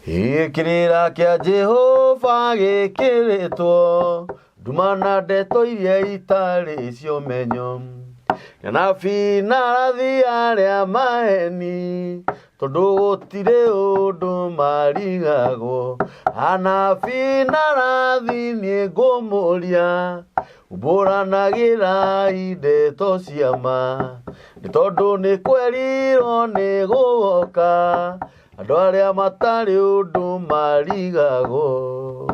Ikirira kia Jehova gikiritwo ndumana ndeto iria itari cio menyo nabi narathi aria maheni tondu gutire undu marigagwo anabi narathi nie ngumuria umburanagira ndeto cia ma ni tondu ni kwerirwo ni gugoka andu aria matari undu marigagwo.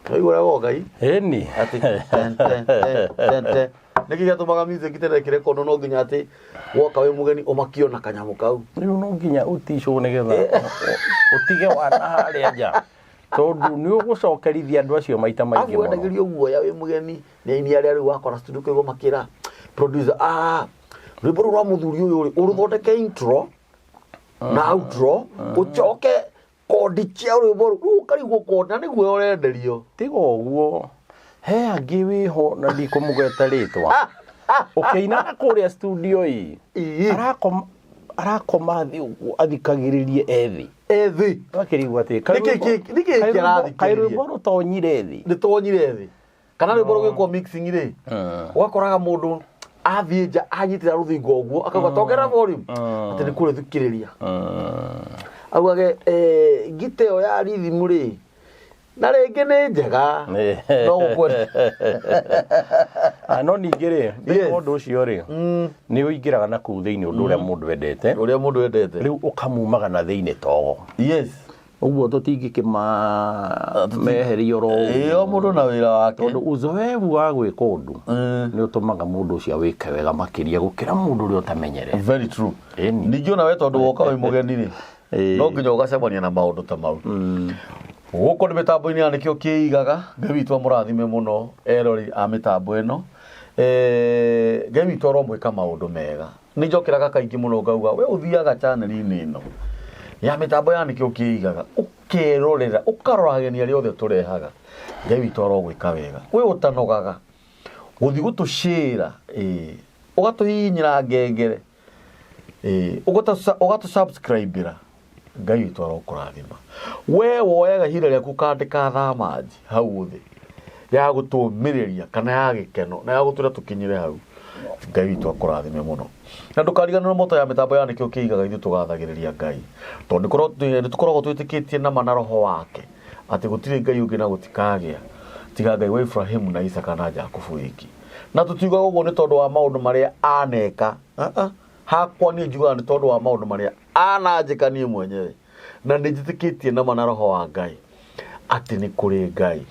Kaigura gogai eni ati niki gatumaga music tene kirekono no nginya ati woka we mugeni umakio na kanyamu kau riu no nginya utisho nigetha utige wana haria nja tondu ni ugucokerithia andu acio maita maingi muno aguendagirio guoya we mugeni ni ini aria riu wakora studio kigo makira producer rwimbo rwa muthuri uyu uruthondeke intro na outro ucoke kodi cia rwimbo ru karigwo kodi na niguo urenderio tigo guo he angi wiho na ndikumugeta ritwa ukiina kuria studio ii arakoma athikagiririe ethi akirigwa ati kairwimbo rutonyire thi ni tonyire thi kana rwimbo rwikwo mixing ri ugakoraga mundu athie nja anyitira ruthingo uguo akauga tongera volume ati ni kure thikiriria augage giteo ya rhythm ri na ringi ni njega no gukwe no ningire ni mundu ucio ri ni uingiraga na ku thiini undu uria mundu wendete riu ukamumaga na thiini togo uguo tutingikima meherio ro mundu na wira wake tondu uzoevu wa gwika undu ni utumaga mundu ucio wike wega makiria gukira mundu uri utamenyere. Very true. Ningiona we tondu woka we mugeni ri no nginya ugacemania na maundu ta mau guko ni mitambo-ini ya nikio kiigaga Ngai witu amurathime muno erori a mitambo ino Ngai witu aromwika maundu mega ni njokiraga kaingi muno ngauga we uthiaga channel-ini ino ya mitambo ya nikio kiigaga ukerorera ukaroragenia ri othe turehaga Ngai witu arogwika wega we utanogaga guthi gutushira ugatuhinyira ngengere ugatu subscribe Ngai witu arokurathima we woyaga hira riaku kandika thamaji hau thi ya gutumiriria kana ya gikeno na ya gutura tukinyire hau Ngai witu akurathime muno na ndukarigana na moto ya mitambo ya nikio kiigaga ithu tugathagiriria Ngai tondu tukoragwo twitikitie na mana roho wake ati gutire Ngai ungi na gutikagia tiga Ngai wa Ibrahimu na Isaka na Jakubu wiki na tutiugaga uguo ni tondu wa maundu maria aneka hakwa ni njuga ni tondu wa maundu maria ananjika nie mwenyewe na njitikitie na mana roho wa Ngai ati ni kuri Ngai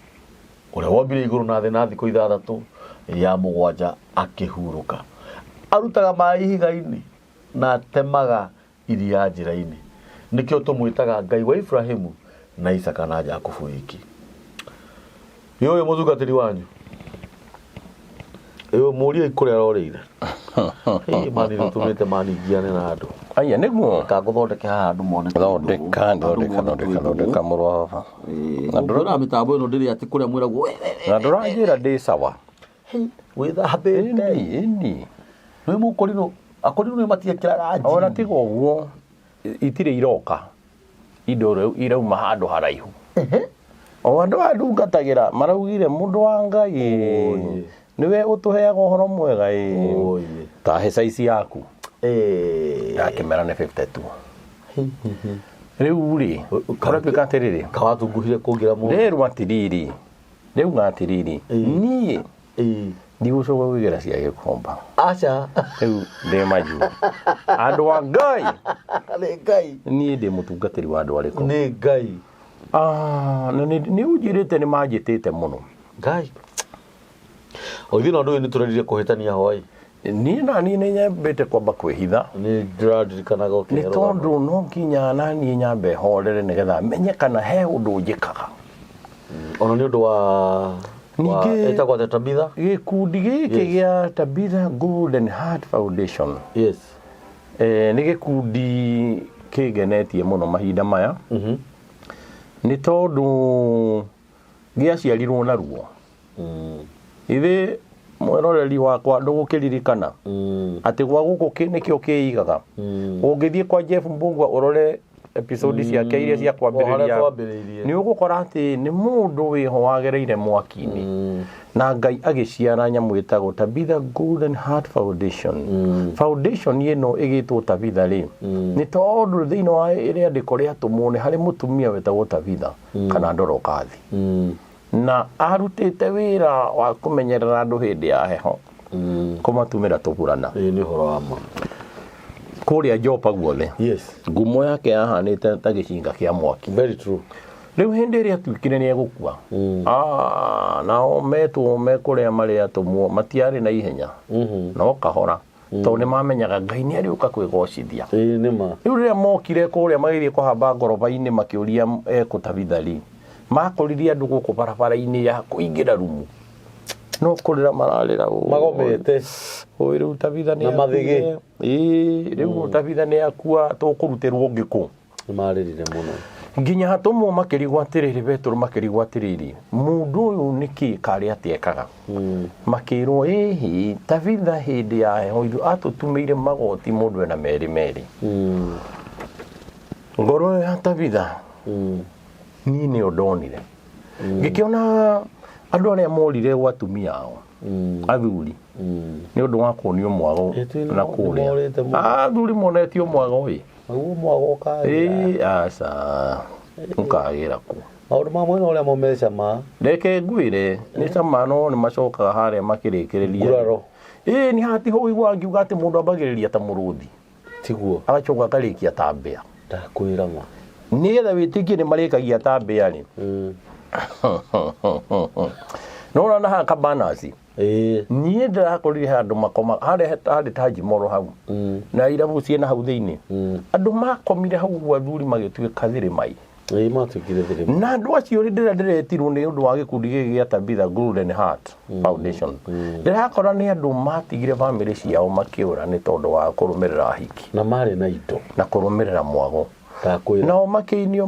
uria wombire iguru na thi na thiko ithathatu ya mugwanja akihuruka arutaga mai higa-ini na temaga iria njira-ini nikio tumwitaga Ngai wa Ibrahimu na Isaka na Jakubu wiki yo muthungatiri wanyu muria ikuria rorire mani rutumite mani giane na andu aya niguo ka guthondeke handu mone thondeka muro na ndora mitambo ino ndiri ati kuria mwiragwo na ndorangira ndi sawa withabite ini no mukorino akorino ni matia kiraga nji ona tigo guo itire iroka indo reu irauma handu haraihu o andu adungatagira maraugire mundu wa Ngai niwe utuheaga uhoro mwega ta he size yaku ya kamera ni 52 riu ri karapika terere kawatunguhire kugira mundu rero atiriri riu ngatiriri ni ndigucoka kugira cia gikomba acha riu ndi maju andu wa Ngai ni Ngai ni ndi mutungatiri wa andu ariko ni Ngai na ni ujirite ni majitite muno Ngai othina ndu ni turarire kuhitania hoi ni nyambite kwamba kwihitha ni ndiradirikanaga ni tondu no nginya na ni nyambe horere nigetha menye kana he undu njikaga ona ni undu wa ningi etagwa Tabitha gikundi giki gia Tabitha Golden Heart Foundation ni gikundi kigenetie muno mahinda maya ni tondu giaciarirwo naruo ithe mweroreri wakwa ndugukiririkana ati gwa guku nikio kiigaga ungithie kwa Jeff Mbungwa urore episode ciake iria cia kwambiriria ni ugukora ati ni mundu wiho wagereire mwaki-ini na Ngai agiciara nyamu itagwo Tabitha Golden Heart Foundation. Foundation ino igitwo Tabitha ri ni tondu thiini wa iria ndiko ria tumone hari mutumia wetagwo Tabitha kana Ndorokathi na arutite wira wa kumenyerera andu hindi ya heho kumatumira tugurana ni horo wa ma kuria Jopa guothe. Yes, ngumo yake yahanite ta gicinga kia mwaki. Very true. Riu hindi iria twikire ni egukua nao metwo mekuria maria tumwo matiari na ihenya no kahora to ni mamenyaga Ngai ni ariuka kwigocithia. Ni ma riu riria mokire kuria magithie kuhamba ngoroba-ini makiuria Tabitha ri makoririe andu guku barabara-ini ya kuingira rumu no kurira mararira magomete riu Tabitha ni na mathigi riu Tabitha ni akua tukurutirwo ngiku maririre muno nginya hatumwo makirigwa atiriri Petro makirigwa atiriri mundu uyu niki kari atiekaga makirwo ehi Tabitha hindi ya heho ithu atutumeire magoti mundu ena meri ngoro ya Tabitha ni ni odonire ngikiona andu aria morire gwa atumia ao athuri ni undu wa kuonio mwago na kuria athuri monetio mwago aguo mwago kai asa ukagira ku maundu mamwe no ria momere cama reke ngwire ni cama no ni macokaga haria makirikiriria nguraro ni hati ho igwa ngiuga ati mundu ambagiriria ta muruthi tiguo agacoka akarikia ta mbea ndakwira ma nigetha witikie ni marikagia ta mbea ri no na ha kabanasi nie ndirakorire handu makoma hari Taji Moro hau na irabu ciena hau thiini andu makomire hau gwathuri magituika thirimai matukire thirimai na andu acio ndiretirwo ni undu wa gikundi giki gia Tabitha Golden Heart Foundation ndirakora ni andu matigire family ciao makiura ni tondu wa kurumirira hiki na mari na indo na kurumirira mwago ndakwira no makeinio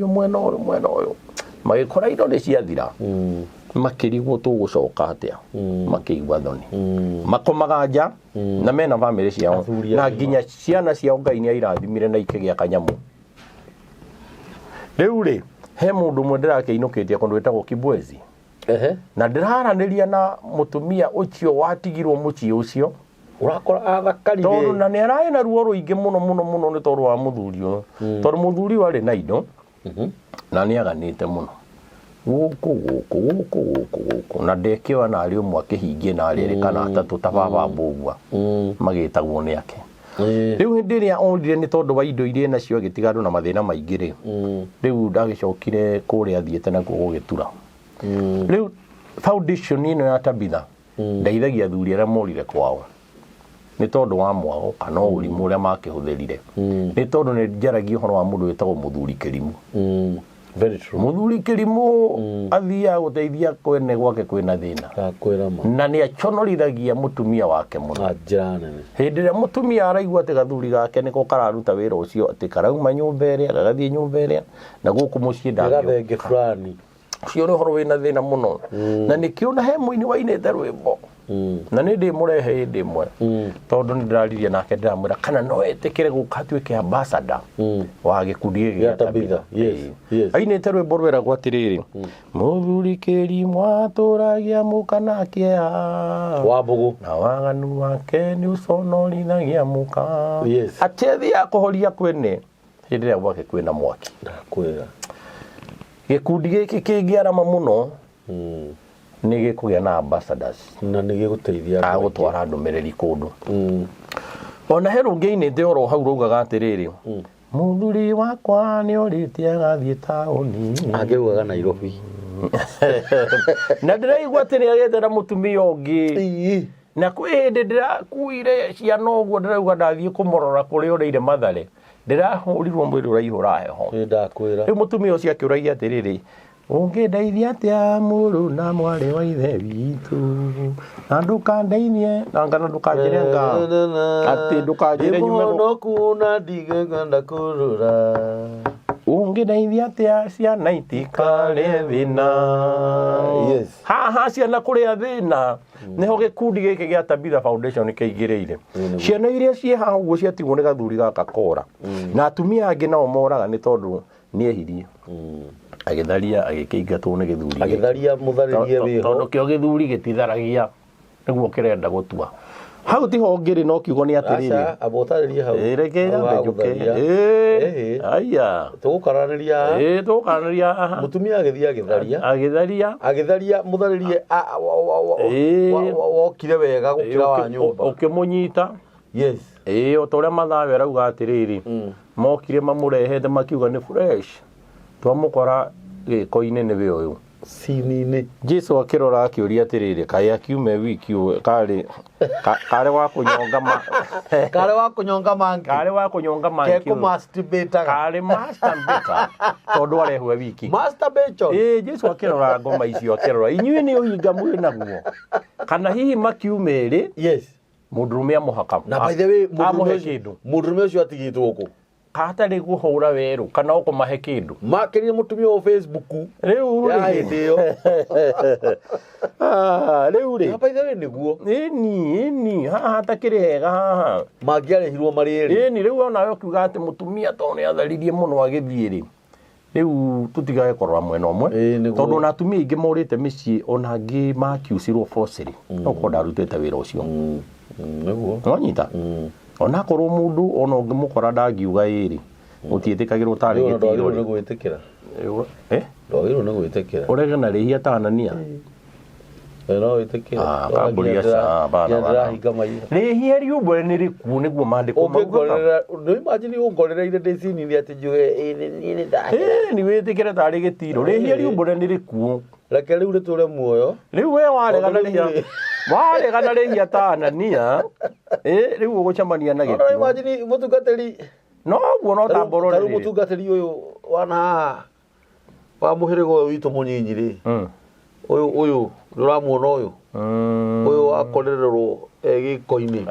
mwena uyu magikora indo ni ciathira makirigwo tugucoka atia makiigwa thoni makomaga nja na mena family ciao na nginya ciana ciao Ngai ni airathimire na ikigia kanyamu riu ri he mundu mwe ndirakiinukitie kundu wetagwo Kibwezi na ndiraraniria na mutumia ucio watigirwo muci ucio urakora athakarire tondu na ni arai na ruo ruingi muno ni tondu wa muthuri uyu tondu muthuri wari na indo na ni aganite muno guku na ndekiwa na ari umwe akihingie na ari kana atatu ta baba mbugwa magitagwo ni ake riu hindi ria ondire ni tondu wa indo iria nacio agitigandu na mathina maingi ri riu ndagicokire kuria thiete na gugitura riu foundation ino ya Tabitha ndeithagia athuri aria morire kwao ni tondu wa mwago kana urimu uria makihuthirire ni tondu ni njaragia uhoro wa mundu wetagwo Muthuri Kirimu. Very true. Muthuri Kirimu athia guteithia kwene gwake kwina thina ndakwira ma na ni achonorithagia mutumia wake muno njira nene hindi ria mutumia araigua ati gathuri gake niko kararuta wira ucio ati karauma nyumba iria gagathie nyumba iria na guku mucii ndagathenge fulani ucio ni horo wina thina muno na nikiona he muini wa inete rwimbo na ni ndi murehe hindi imwe tondu ni ndirariria nake ndiramwira kana no etikire guka tuike ambassador wa gikundi giki ya Tabitha. Yes. ainite rwimbo rweragwo atiriri Muthuri Kirimu aturagia mukana kieha wa mbugu na waganu wake ni uconorithagia muka atethi ya kuhoria kwene hindi ria gwake kwina mwaki ndakwira gikundi giki kingiarama muno ni gikugia na ambassadors na ni giguteithia agutwara ndumiriri kundu ona he rungi inite oro hau rugaga atiriri muthuri wakwa ni oritie agathie tauni angeugaga Nairobi na ndiraigua ati ni agethera mutumia ungi na kwi hindi ndirakuire ciana uguo ndirauga ndathie kumurora kuria ureire Mathare ndirahurirwo mwiri uraihura heho ndakwira riu mutumia ucio akiuragia atiriri ungindeithia atia muru na mwari wa ithe witu na ndukandeithie na ngana ndukanjire nga ati ndukanjire nyume no kuna ndigaga ndakurura ungedeithia atia ciana itikare thina. Yes. Haha ciana kuria thina niho gikundi giki gia Tabitha Foundation kiigiriire. Ciana iria cie haha uguo ciatigwo ni gathuri gaka kora na atumia angi nao moraga ni tondu ni ehirie agitharia agikeingatwo ni githuri agitharia mutharirie wiho tondu kio githuri gititharagia niguo kirenda gutua. Hau tiho ngiri no kiugo ni atiriri abotaririe hau reke mbejuke aya tugukaraniria mutumia agitharia mutharirie wokire wega gukira wa nyumba ukimunyita. Yes. Otoria mathawe rauga atiriri mokire mamurehete makiuga ni fresh twamukora giko-ini ni we uyu sinini. Jesu akirora akiuria atiriri kai akiume wiki kare wa kunyonga kare wa kunyonga mangi keko masturbate tondu arehwe wiki masturbation. Jesu akirora ngoma icio akirora inyuĩ ni uhinga mwĩ naguo kana hihi makiumĩrĩ. Yes. Mũndũrũme amuhaka na by the way mũndũrũme ũcio atigitwo ku katarĩ guhũra werũ kana ũkũmahe kĩndũ makĩrire mũtumia wa Facebook rĩu ya hĩndĩ ĩyo rĩu rĩ by the way nĩguo ĩni haha takĩrĩ hega haha mangĩarehirwo marĩ erĩ ĩni rĩu onawe ũkiuga atĩ mũtumia to nĩ atharirie mũno agĩthiĩ rĩ rĩu tũtigage korora mwena ũmwe tondũ ona atumia aingĩ morĩte mĩciĩ ona angĩ makiucirwo forcery no ko ndarutĩte wĩra ũcio nĩguo wanyita ona korwo mũndũ ona ũngĩmũkora ndangiuga ĩrĩ gũtiĩtĩkagĩrwo tarĩ gĩtĩro nĩ gwĩtĩkĩra ndwagĩrĩirwo nĩ gwĩtĩkĩra ũrege na rĩhia ta Anania no wĩtĩkĩra kamburia rĩhia riumbũre nĩ rĩkuũ nĩguo maandĩko maugaga no imagine ũngorereire ndĩcinire atĩ njuge nĩ nĩ wĩtĩkĩre tarĩ gĩtiro rĩhia riumbũre nĩ rĩkuũ reke rĩu rĩtũre muoyo rĩu we waregana rĩhia ta Anania rĩu ũgũcemania na gĩkuũ. Imagine mũtungatĩri no guo no tamboro rĩu mũtungatĩri ũyũ wana haha wa mũhĩrĩga ũyũ witũ mũnyinyi rĩ ũyũ ndũramuona ũyũ wakorererwo gĩko-inĩ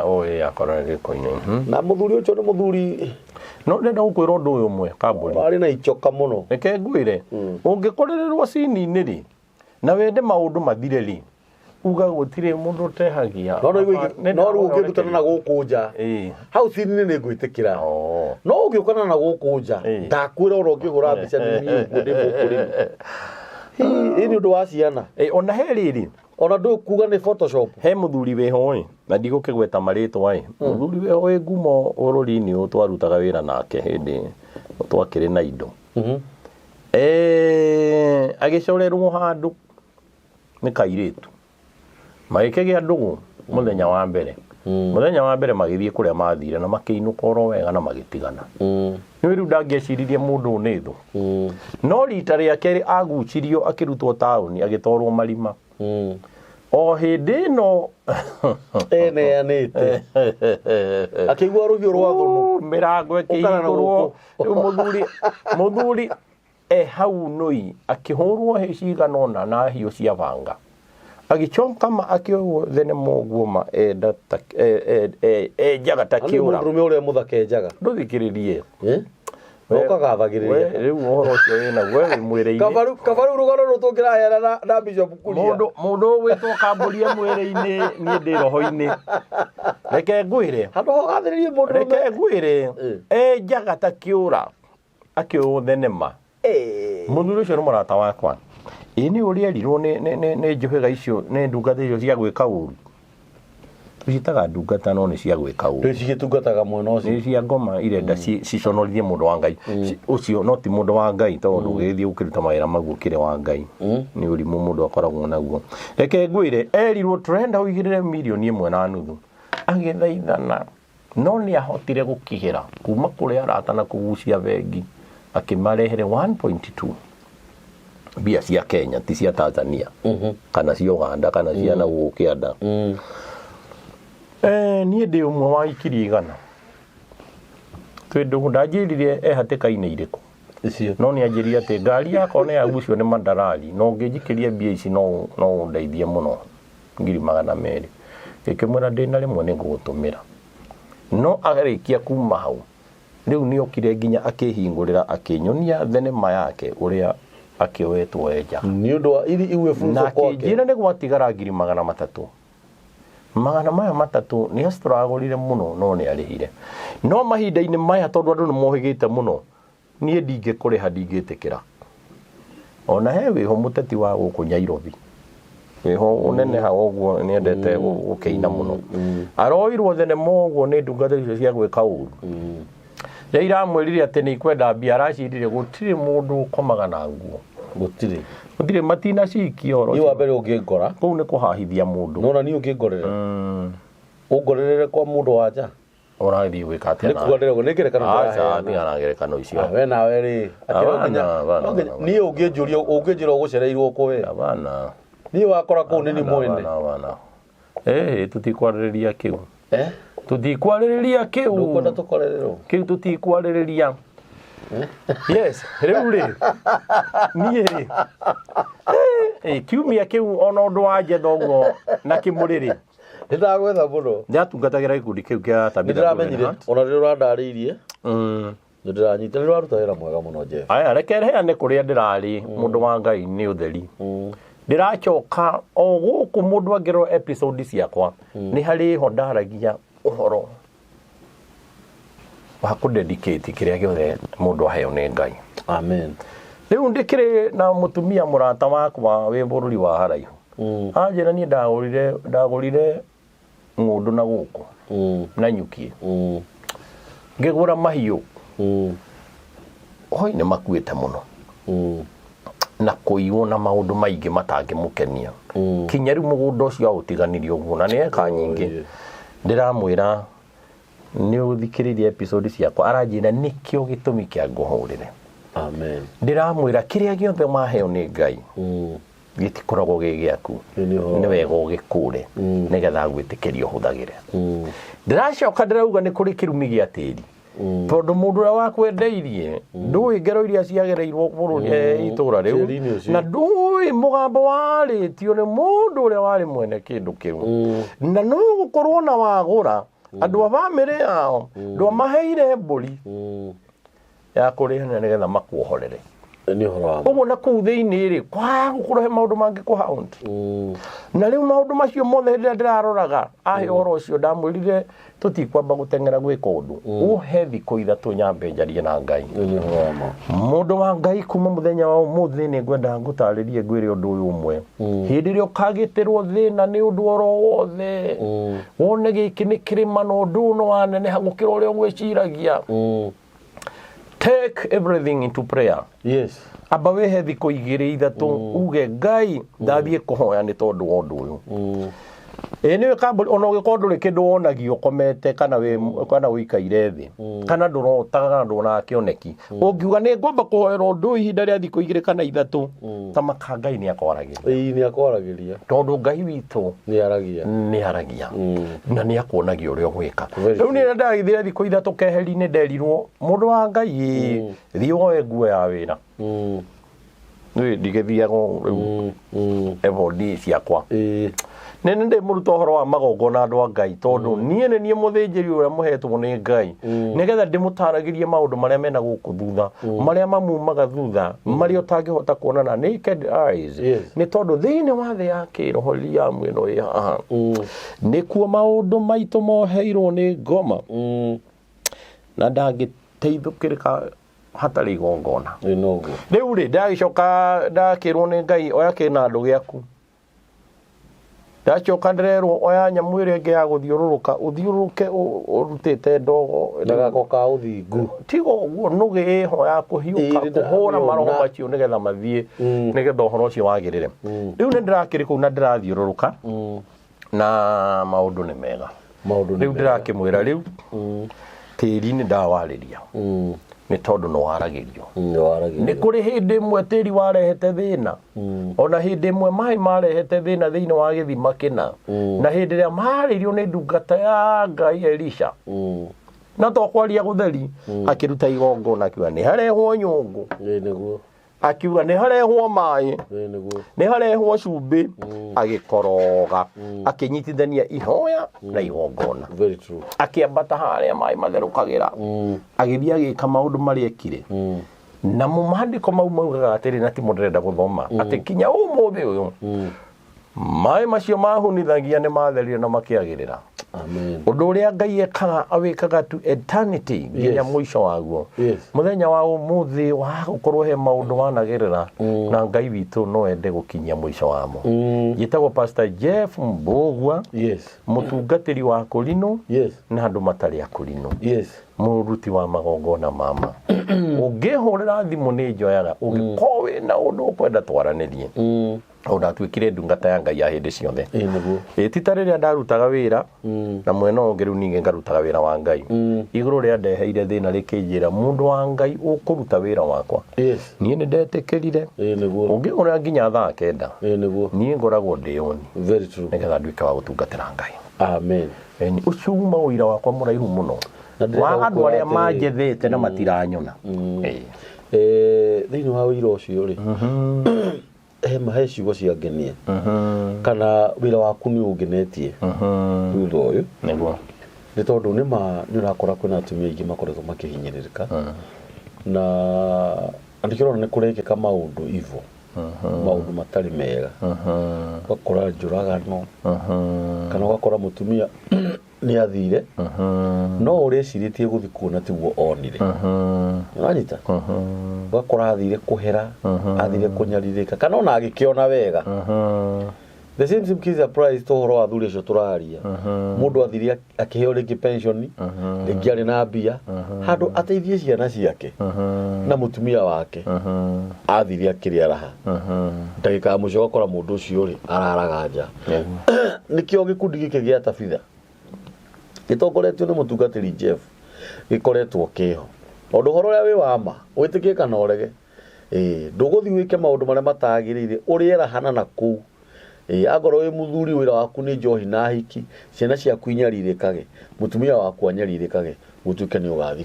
akorera gĩko-inĩ na mũthuri ũcio nĩ mũthuri no ndenda gũkwĩra ũndũ ũyũ ũmwe kambũri arĩ na icoka mũno reke ngwĩre ũngĩkorererwo cini-inĩ rĩ na wende maũndũ mathire rĩ uga gũtirĩ mũndũ ũtehagia no rĩu ũngĩrutana na gũkũ nja hau cini-inĩ nĩ ngwĩtĩkĩra no ũngĩũkana na gũkũ nja ndakwĩra ona ũngĩhũra mbica nĩ niĩ ũguo ndĩ mũkũrĩ nĩ ũndũ wa ciana ona he rĩrĩ ona ndũkuga nĩ Photoshop he mũthuri wĩho na ndigũkĩgweta marĩtwa mũthuri wĩho ngumo bũrũri-inĩ ũyũ twarutaga wĩra nake hĩndĩ twakĩrĩ na indo agĩcorerwo handũ nĩ kairĩtu magĩkĩgĩa ndũgũ mũthenya wa mbere magĩthiĩ kũrĩa mathire na makĩinũka oro wega na magĩtigana nĩ rĩu ndangĩeciririe mũndũ nĩ thũ no rita rĩa kerĩ agucirio akĩrutwo taũni agĩtwarwo marima o hĩndĩ ĩno eneanĩte akĩigua rũhiũ rwa thũnũ mĩrango ĩkĩhingũrwo rĩu mũthuri hau nũi akĩhũrwo hĩ cigana ũna na hiũ cia banga agĩcoka akĩoywo thenema ũguo ma enjaga ta kĩũra mũndũrũme ũrĩa mũthaka enjaga ndũthikĩrĩrie ũkagathagĩrĩria rĩu ũhoro ũcio wĩnaguo wĩ mwĩrĩ-inĩ kabaru rũgano rũrũ tũngĩraheana na Bishop Kuria mũndũ ũgwĩtwo Kamburia mwĩrĩ-inĩ niĩ ndĩ roho-inĩ reke ngwĩre handũ ho gathĩrĩrie mũndũrũme reke ngwĩre enjaga ta kĩũra akĩoywo thenema mũthuri ũcio nĩ mũrata wakwa nĩ ũrĩerirwo nĩ njũhĩga icio nĩ ndungata icio cia gwĩka ũru tũciĩtaga ndungata no nĩ cia gwĩka ũru cigĩtungataga mwena ũcio nĩ cia ngoma irenda ciconorithie mũndũ wa Ngai ũcio no ti mũndũ wa Ngai tondũ ũgĩthiĩ ũkĩruta mawĩra maguo kĩrĩ wa Ngai nĩ ũrimũ mũndũ akoragwo naguo reke ngwĩre erirwo tũrenda ũigĩrĩre mirioni 1.5 agĩthaithana no nĩ ahotire gũkĩgera kuma kũrĩa arata na kũgucia bengi akĩmarehere 1.2 mbia cia Kenya ti cia Tanzania kana cia Uganda kana cia na gũkĩanda niĩ ndĩ ũmwe wa ikiri igana twĩndũ ndanjĩrire hatĩka-inĩ irĩkũ no nĩ anjĩrire atĩ ngari yakwa nĩ yagucio nĩ mandarari no ngĩnjikĩria mbia ici no ũndeithie mũno 200,000 gĩkĩmwĩra ndĩna rĩmwe nĩ ngũgũtũmĩra no arĩkia kuma hau riu ni okire nginya akihingurira akinyonia thenema yake uria akiwetwo eja ni undu wa ili iwe funzo kwake na kijira ni gwatigara 300 magana maya matatu ni astragorire muno no ni arihire no mahinda-ini maya tondu andu ni mohigite muno nie ndingikuriha ndingitikira ona he wiho muteti wa guku Nyairobi wiho unene ha oguo ni endete gukeina muno aroirwo thenema oguo ni ndungata icio cia gwika uru ya iramwirire ati ni kwenda mbia aracindire gutiri mundu komaga na nguo gutiri matina cikio ro ni wa mbere ungingora kuu ni kuhahithia mundu nona ni ungingorere ungorere kwa mundu waja orathi gwika atia ni kugonderego ni ngerekano acha ni ana ngerekano icio we nawe ri ni unginjuria unginjira gucereirwo kuwe abana ni wakora kuu nini mwene abana tutikwaririria kiu eh tutikwaririria kiu ukwenda tukorerero kiu tutikwaririria yes riu ri ni ri kiumia kiu ona undu wa njetha uguo na kimuriri ndagwetha muno ndatungatagira gikundi kiu kia tabitha ndiramenyire ona riri urandariirie ndiranyita riri waruta wira mwega muno Jeff aya rekere heane kuria ndirari mundu wa Ngai ni utheri ndirachoka o guku mundu angiro episode ciakwa ni hari ho ndaragia uhoro wa ku dedicate kiria giothe mundu aheo ni Ngai amen riu ndikire na mutumia murata wakwa wi bururi wa haraihu anjira ni ndagurire ngundu na guku na nyuki ngigura mahiu hoi ni makuite muno na kuiwo na maundu maingi matangimukenia kinya riu mugunda ucio utiganirio uguo na ni eka nyingi ndiramwira ni uthikiririe episode ciakwa aranjira nikio gitumi kia nguhurire amen ndiramwira kiria giothe maheo ni Ngai gitikoragwo gigiaku ni wega ugikure nigetha gwitikiria uhuthagire ndiracoka ndirauga ni kuri kirumi gia tiri tondu mundu uria wakwendeirie ndui ngero iria ciagereirwo bururi itura riu na ndui mugambo waritio ni mundu uria wari mwene kindu kiu na no gukorwo na wagura andu a family yao ndo maheire mburi ya kurihana nigetha makuohorere ni horo uguo na kuu thiini ri kwa gukurehe maundu mangi ku hound na riu maundu macio mothe hĩndĩ ĩrĩa ndĩraroraga ahe ũhoro ũcio ndamwĩrire tũtikwamba gũteng'era gwĩka ũndũ ũhe thikũ ithatũ nyambe njarie na Ngai mũndũ wa Ngai kuma mũthenya wa ũmũthĩ nĩ ngwenda ngũtarĩrie ngwĩre ũndũ ũyũ ũmwe hĩndĩ ĩrĩa ũkagĩtĩrwo thĩna nĩ ũndũ oro wothe wone gĩkĩ nĩ kĩrĩma na ũndũ no waneneha gũkĩra ũrĩa ũgwĩciragia take everything into prayer yes aba wehe thikũ igĩrĩ ithatũ uge Ngai ndathiĩ kũhoya nĩ tondũ wa ũndũ ũyũ niwe kamburi ona ũgĩkorwo ndũrĩ kĩndũ wonagio ũkomete kana ũikaire thĩ kana ndũrotaga kana ndũrona kĩoneki ũngiuga nĩ ngwamba kũhoera ũndũ ihinda rĩa thikũ igĩrĩ kana ithatũ ta maka Ngai nĩ akwaragĩria nĩ akwaragĩria tondũ Ngai witũ nĩ aragia na nĩ akuonagia ũrĩa ũgwĩka rĩu nĩ ndagithire thikũ ithatũ keheri-inĩ nderirwo mũndũ wa Ngai thiĩ woe nguo ya wĩra nĩ ndigĩthiaga rĩu ebodi ciakwa nene ndĩ mũruta ũhoro wa magongona andũ a Ngai tondũ niĩ nĩ niĩ mũthĩnjĩri ũrĩa mũhetwo nĩ Ngai nĩgetha ndĩmũtaragĩrie maũndũ marĩa mena gũkũ thutha marĩa mamumaga thutha marĩa ũtangĩhota kuona na naked eyes nĩ tondũ thĩinĩ wa thĩ ya kĩroho Liam ĩno ĩ haha nĩkuo maũndũ maitũ moheirwo nĩ ngoma na ndangĩteithũkĩrĩka hatarĩ igongona rĩu rĩ ndagĩcoka ndakĩrwo nĩ Ngai oya kĩnandũ gĩaku ndacoka ndererwo oya nyamũ ĩrĩa ĩngĩ ya gũthiũrũrũka ũthiũrũrũke ũrutĩte ndogo ndagako ka ũthingu tiga ũguo nũgĩ ĩho ya kũhiũka kũhũra maroho macio nĩgetha mathiĩ nĩgetha ũhoro ũcio wagĩrĩre rĩu nĩ ndĩrakĩrĩ kũu na ndĩrathiũrũrũka na maũndũ nĩ mega rĩu ndĩrakĩmwĩra rĩu tĩri nĩ ndawarĩria nĩ tondũ nĩ waragĩrio nĩ kũrĩ hĩndĩ ĩmwe tĩri warehete thĩna ona hĩndĩ ĩmwe maĩ marehete thĩna thĩinĩ wa gĩthima kĩna na hĩndĩ ĩrĩa marĩirio nĩ ndungata ya Ngai Elisha na to kwaria gũtheri akĩruta igongona akiuga nĩ harehwo nyũngũ akiuga nĩ harehwo maĩ nĩ harehwo cumbĩ agĩkoroga akĩnyitithania ihoya na igongona akĩambata harĩa maĩ matherũkagĩra agĩthiĩ agĩka maũndũ marĩa ekire na mũmandĩko mau maugaga atĩrĩ na ti mũndũ ndĩrenda gũthoma atĩ kinya ũmũthĩ ũyũ maĩ macio mahunithagia nĩ matherire na makĩagĩrĩra ũndũ ũrĩa Ngai ekaga awĩkaga to eternity nginya mũico waguo mũthenya wa ũmũthĩ wa gũkorwo he maũndũ wanagerera na Ngai witũ no ende gũkinyia mũico wamo gĩtagwo Pastor Jeff Mbogwa mũtungatĩri wa kũrinũ na andũ matarĩ akũrinũ mũruti wa magongona mama ũngĩhũrĩra thimũ nĩ njoyaga ũngĩkorwo wĩna ũndũ ũkwenda twaranĩrie ndatuĩkire ndungata ya Ngai ya hĩndĩ ciothe tita rĩrĩa ndarutaga wĩra na mwena ũngĩ rĩu ningĩ ngarutaga wĩra wa Ngai igũrũ rĩa ndeheire thĩna rĩkĩnjĩra mũndũ wa Ngai ũkũruta wĩra wakwa niĩ nĩ ndetĩkĩrire ũngĩhũrĩra nginya thaa 9 niĩ ngoragwo ndĩoni nĩgetha nduĩke wa gũtungatĩra Ngai amen ũcio uma ũira wakwa mũraihu mũno wa andũ arĩa manjethete na matiranyona thĩinĩ wa ũira ũcio rĩ mahe ciugo ciangenie kana wĩra waku nĩ ũngenetie thutha ũyũ nĩ tondũ nĩ ũrakora kwĩna atumia aingĩ makoretwo makĩhinyĩrĩrĩka na andĩkĩrwo nĩ kũrekĩka maũndũ ivo maũndũ matarĩ mega ũgakora njũragano kana ũgakora mũtumia nĩ athire no ũrĩcirĩtie gũthiĩ kuona tiguo onire ũranyita ũgakora athire kũhera athire kũnyarirĩka kana ona agĩkĩona wega the same case applies to ũhoro wa athuri acio tũraria mũndũ athire akĩheo rĩngĩ pension rĩngĩ arĩ na mbia handũ ateithie ciana ciake na mũtumia wake athire akĩrĩa raha ndagĩka mũico ũgakora mũndũ ũcio rĩ araraga nja nĩkĩo gĩkundi gĩkĩ gĩa Tabitha gĩtongoretio nĩ mũtungatĩri Jeff gĩkoretwo kĩho ũndũ ũhoro ũrĩa wĩ wa ma wĩtĩkie kana ũrege ndũgũthiĩ wĩke maũndũ marĩa matagĩrĩire ũrĩera hana na kũu agorwo wĩ mũthuri wĩra waku nĩ njohi na hiki ciana ciaku inyarirĩkage mũtumia waku anyarirĩkage gũtuĩke nĩ ũgathiĩ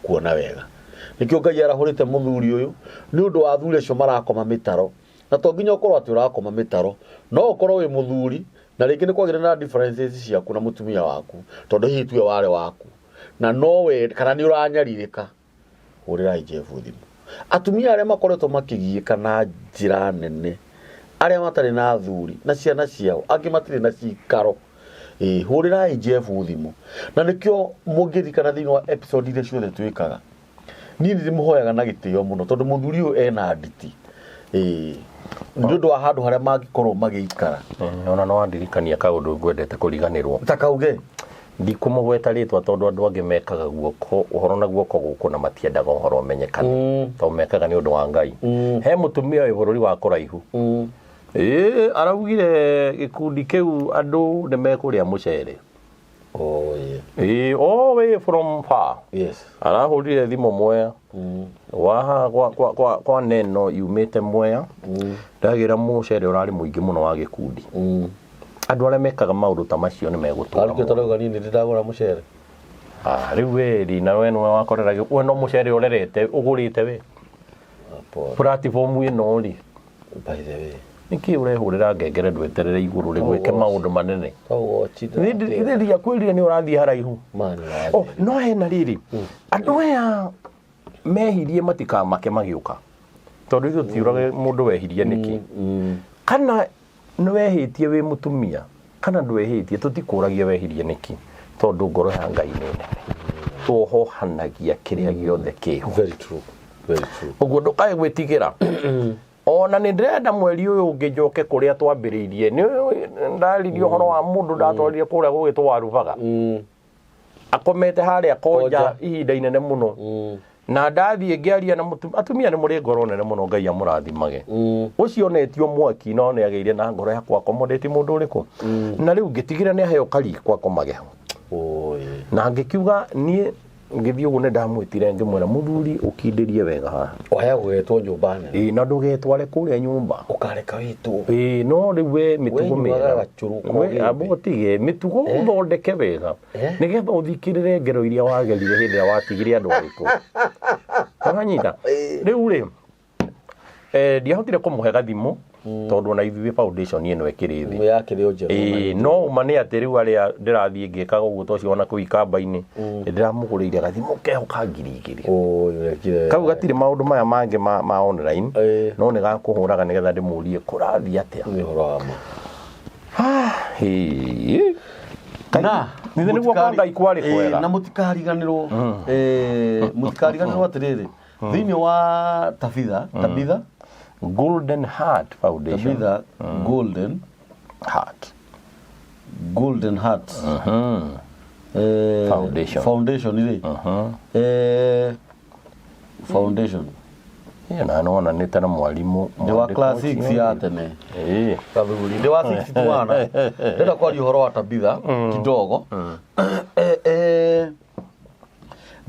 kuona wega nĩkĩo Ngai arahũrĩte mũthuri ũyũ nĩ ũndũ wa athuri acio marakoma mĩtaro na to nginya ũkorwo atĩ ũrakoma mĩtaro no ũkorwo wĩ mũthuri na rĩngĩ nĩ kwagĩrĩra na differences ciaku na mũtumia waku tondũ hihi tuwe wale waku na nowe kana nĩ ũranyarirĩka hũrĩra Jeff thimũ atumia arĩa makoretwo makĩgiĩka na njĩra nene arĩa matarĩ na athuri na ciana ciao angĩ matirĩ na cikaro hũrĩra Jeff thimũ na nĩkĩo mũngĩthikana thĩinĩ wa episode iria ciothe twĩkaga niĩ ndĩmũhoyaga na gĩtĩo mũno tondũ mũthuri ũyũ ena nditi nĩ ũndũ wa handũ harĩa mangĩkorwo magĩikara ona no andirikania kaũndũ ngwendete kũriganĩrwo ta kauge ndikũmũgweta rĩtwa tondũ andũ angĩ mekaga guoko ũhoro na guoko gũkũ na matiendaga ũhoro ũmenyekane tondũ mekaga nĩ ũndũ wa Ngai he mũtumia wĩ bũrũri wa kũraihu araugire gĩkundi kĩu andũ nĩ mekũrĩa mũcere way from far arahũrire thimũ Mwea kwa neno yumĩte Mwea ndagĩra mũcere ũrarĩ mũingĩ mũno wa gĩkundi andũ arĩa mekaga maũndũ ta macio nĩ megũtũra arũgĩtarauga niĩ ndĩragũra mũcere rĩu wĩri na we nĩwe wakorera we no mũcere ũrerete ũgũrĩte we platform ĩno rĩ by the way nĩkĩ ũrehũrĩra ngengere ndweterere igũrũ rĩgwĩke maũndũ manene ndĩrĩa kwĩrire nĩ ũrathiĩ haraihu no hena rĩrĩ andũ aya mehirie matikamake magĩũka tondũ ithuĩ tutiũrage mũndũ wehirie nĩkĩ kana nĩ wehĩtie wĩ mũtumia kana ndwehĩtie tũtikũragia wehirie nĩkĩ tondũ ngoro ya Ngai nĩ nene tũhohanagia kĩrĩa gĩothe kĩho ũguo ndũkae gwĩtigĩra ona nĩ ndĩrenda mweri ũyũ ũngĩ njoke kũrĩa twambĩrĩirie nĩ ndaririe ũhoro wa mũndũ ndatwarire kũrĩa gũgĩtwo Warubaga akomete harĩa Konja ihinda inene mũno na ndathiĩ ngĩaria na atumia nĩ mũrĩ ngoro nene mũno Ngai amũrathimage ũcio netio mwaki no nĩ agĩire na ngoro ya accommodate mũndũ ũrĩkũ na rĩu ngĩtigĩra nĩ aheo kariko akomage na ngĩkiuga niĩ ngĩthiĩ ũguo nĩ ndamwĩtire ngĩmwĩra mũthuri ũkindĩrie wega haha waya gũgetwo nyũmba nene na ndũgetware kũrĩa nyũmba ũkareka witũ no rĩu we mĩtugo mĩega abotige mĩtugo ũthondeke wega nĩgetha ũthikĩrĩre ngero iria wagerire hĩndĩ ĩrĩa watigire andũ arĩkũ ũranyita rĩu rĩ ndiahotire kumuhe gathimu tondu na ithuĩ foundation ĩno ĩkĩrĩ thĩ yake rĩo njerũ no uma nĩ atĩ rĩu arĩa ndĩrathiĩ ngĩkaga ũguo tocio ona kũu ikamba-inĩ ndĩramũgũrĩire gathimu keho ka 2,000 kau gatirĩ maũndũ maya mangĩ ma online no nĩ gakũhũraga nĩgetha ndĩmũrie kũrathiĩ atĩa nĩ ũhoro wa ma na nĩ nĩguo kwa Ngai kwarĩ kwega na mũtikariganĩrwo mũtikariganĩrwo atĩrĩrĩ thĩinĩ wa Tabitha Golden Heart Foundation Tabitha Golden Heart Foundation ile foundation na naona nĩ ta mwalimu wa class 6 ya tene kaburi ndio wa 61 ndio kwa uhoro wa Tabitha kidogo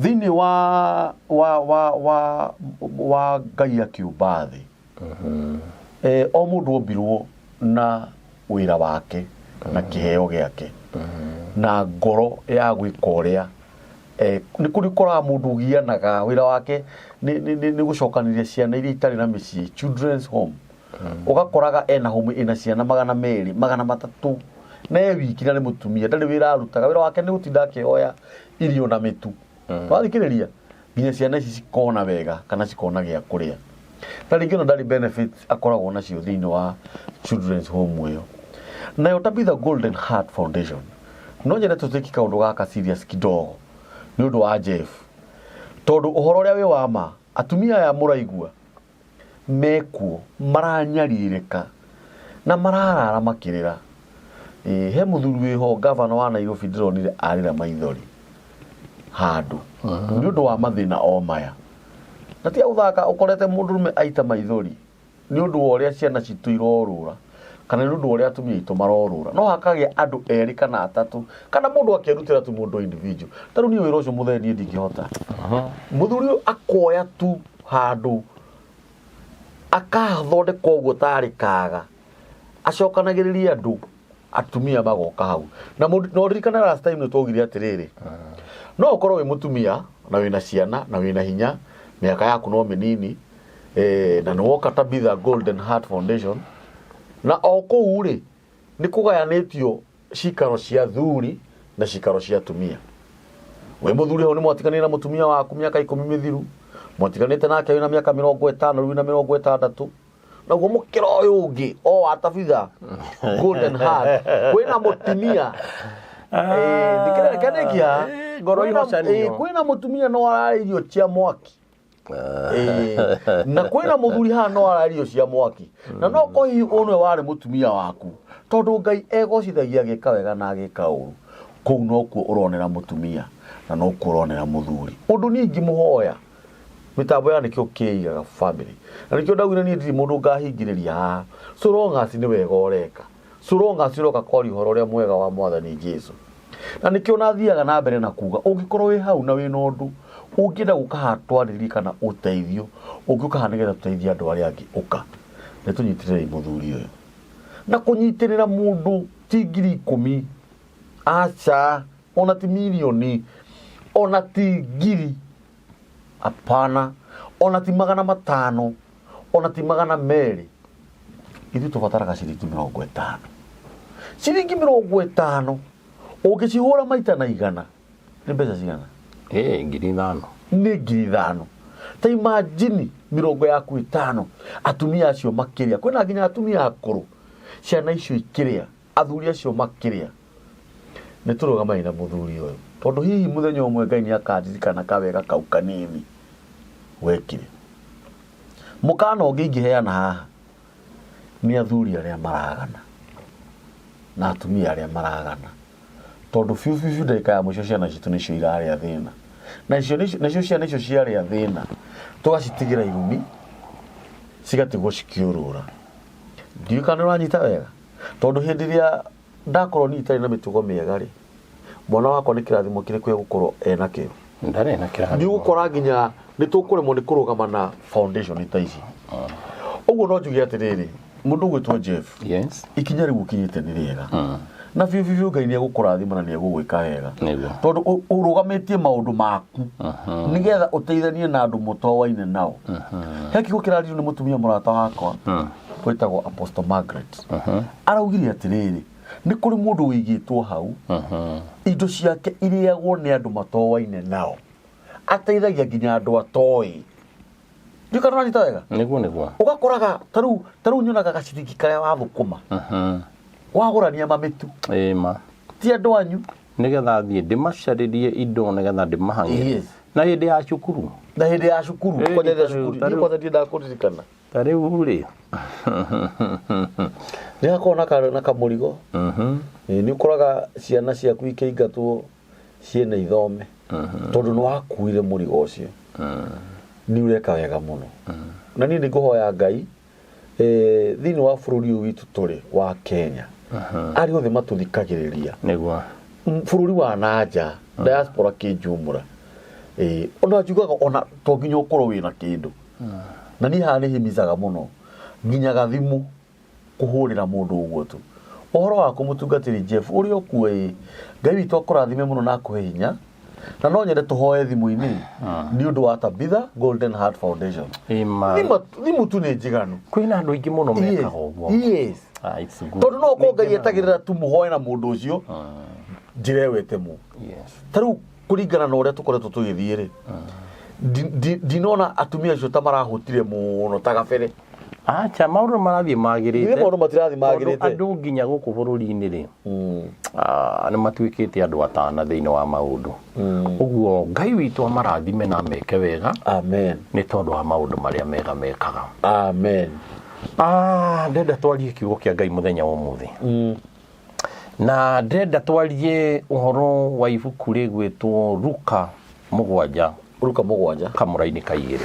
thini wa Ngai akiumbathi o mundu ombirwo na wira wake na kiheo giake na ngoro ya gwika uria ni kuri kora mundu gianaga wira wake ni gucokaniria ciana iria itari na micii children's home ugakoraga ena home ina ciana 200 300 na wiki na ni mutumia ndari wira arutaga wira wake ni gutinda akioya irio na mitu wathikiriria nginya ciana ici cikona wega kana cikona gia kuria na ringĩ ndari benefits akoragwo nacio thĩinĩ wa children's home ĩyo nayo Tabitha Golden Heart Foundation no nyende tũtĩki kaũndũ gaka serious kidogo nĩ ũndũ wa Jeff tondũ ũhoro ũrĩa wĩ wa ma atumia aya mũraigua mekuo maranyarirĩka na mararara makĩrĩra he mũthuri wĩho governor wa Nairobi ndĩronire arĩra maithori handũ nĩ ũndũ wa mathĩna o maya na tia uthaka ukorete mundurume aita maithori ni undu wa uria ciana citu irorura kana ni undu wa uria atumia itu marorura no hakage andu eri kana atatu kana mundu akirutira tu mundu individual taru ni wira ucio mutheni ndingihota muthuri akoya tu handu akathondeka uguo tari kaga acokanagiriria andu atumia magoka hau na no ririkana last time ni twogire atiriri no ukorwo wi mutumia na wina ciana na wina hinya miaka yaku no minini na no woka Tabitha Golden Heart Foundation na oko uri ni kugayanitio cikaro cia thuri na cikaro cia tumia we muthuri ho ni mwatikanire na mutumia waku miaka 10 mithiru mwatikanite nake wina miaka 50 wina 60 naguo mukira uyu ungi o wa Tabitha Golden Heart kwina mutumia dikira kanekia ngoro ihocanio kwina mutumia no araririo cia mwaki na kwina muthuri ha no arario cia mwaki na no ko hi onwe wari mutumia waku tondu Ngai egocithagia gika wega na gika uru kou no ku uronera mutumia na no ku uronera muthuri undu ningi muhoya mitambo ya nikio kiigaga family na nikio ndagwira ni ndiri mundu ngahingiriria ha suronga ni wega ureka suronga ciroka kori horo ria mwega wa Mwathani Jesu na nikio nathiaga na mbere na kuga ungikorwo wi hau na wi nondu ungida gukahatwariri kana uteithio ungiuka hanigetha tuteithia andu aria angi uka ne tunyitirire muthuri uyu na kunyitirira mundu ti 10,000 acha ona ti milioni ona ti ngiri apana ona ti 500 ona ti 200 ithu tubataraga ciringi 50 ciringi 50 ungicihura maita na igana ni mbeca cigana 5,000 ni 5,000 ta imagine 50 atumia acio makiria kwina nginya atumia akuru ciana icio ikiria athuri acio makiria ni turugama ina muthuri uyu tondu hihi muthenya umwe Ngai ni akandirikana kawega kau kanini wekire mukana ungiheana haha ni athuri aria maragana na atumia aria maragana tondu fiu ndeka ya mucio ciana citu nicio iraria thina na cio ciana icio ciaria thina tugacitigira irumi cigatigwo cikiurura ndiu kana uranyita wega tondu hindi ria ndakorwo ni itari na mitugo miega ri mwana wakwa ni kirathimo kirikwe gukorwo ena kiru ndare na kirathimo ndi gukora nginya ni tukuremwo ni kurugama na foundation ita ici uguo no njugi atiriri mundu gwitwo Jeff yes ikinya riu kinyite ni riega na biũ Ngai nĩegũkũrathima na nĩegũgwĩka wega Nĩguo. tondũ ũrũgamĩtie maũndũ maku nĩgetha ũteithanie na andũ mũtowaine nao he kiugo kĩraririo nĩ mũtumia mũrata wakwa gwĩtagwo Apostle Margaret araugire atĩrĩrĩ nĩ kũrĩ mũndũ wĩigĩtwo hau indo ciake irĩagwo nĩ andũ matowaine nao ateithagia nginya andũ atoĩ ndikana nanyita wega Nĩguo. ũgakoraga tarĩu nyonaga gaciringi karĩa wa thũkũma wagũrania mamĩtu Ma. ti andũ anyu Nĩgetha thiĩ ndĩmacarĩrie indo nĩgetha ndĩmahang'e. Na hĩndĩ ya cukuru. na hĩndĩ ya cukuru kwanjĩrĩria cukuru nĩ kwanza ndiendaga kũririkana Ta rĩu rĩ. nĩ hakorwo na kamũrigo nĩ ũkoraga ciana ciaku ikĩingatwo ciene ithome tondũ nĩ wakuire mũrigo ũcio nĩ ũreka wega mũno na niĩ nĩ ngũhoya Ngai thĩinĩ wa bũrũri ũyũ witũ tũrĩ wa Kenya arĩ othe matũthikagĩrĩria Nĩguo. bũrũri wa nanja diaspora kĩnjumũra ona njugaga ona to nginya ũkorwo wĩna kĩndũ na niĩ haha nĩ himizaga mũno nginya gathimũ kũhũrĩra mũndũ ũguo tu ũhoro wa kũmũtungatĩri Jeff ũrĩa ũkuo Ngai witũ akũrathime mũno na akũhe hinya na no nyende tũhoe thimũ-inĩ nĩ ũndũ wa Tabitha Golden Heart Foundation thimũ tu nĩ njiganu Kwĩna andũ aingĩ mũno mekaga ũguo. tondũ no ũkorwo Ngai etagĩrĩra tu mũhoe na mũndũ ũcio njĩra ĩyo ĩtemwo ta rĩu kũringana na ũrĩa tũkoretwo tũgĩthiĩ rĩ ndinona atumia acio ta marahũtire mũno ta gabere Acha maũndũ marathiĩ magĩrĩte. Nĩ maũndũ matirathiĩ magĩrĩte. Andũ nginya gũkũ bũrũri-inĩ rĩ. Nĩ matuĩkĩte andũ atana thĩinĩ wa maũndũ. Ũguo Ngai witũ amarathime na meke wega. Amen. Nĩ tondũ wa maũndũ marĩa mega mekaga. Amen. Ndenda twarie kiugo kĩa Ngai mũthenya wa ũmũthĩ. Na ndenda twarie ũhoro wa ibuku rĩgwĩtwo Luka 7. Luka 7. Kamũra-inĩ ka 2.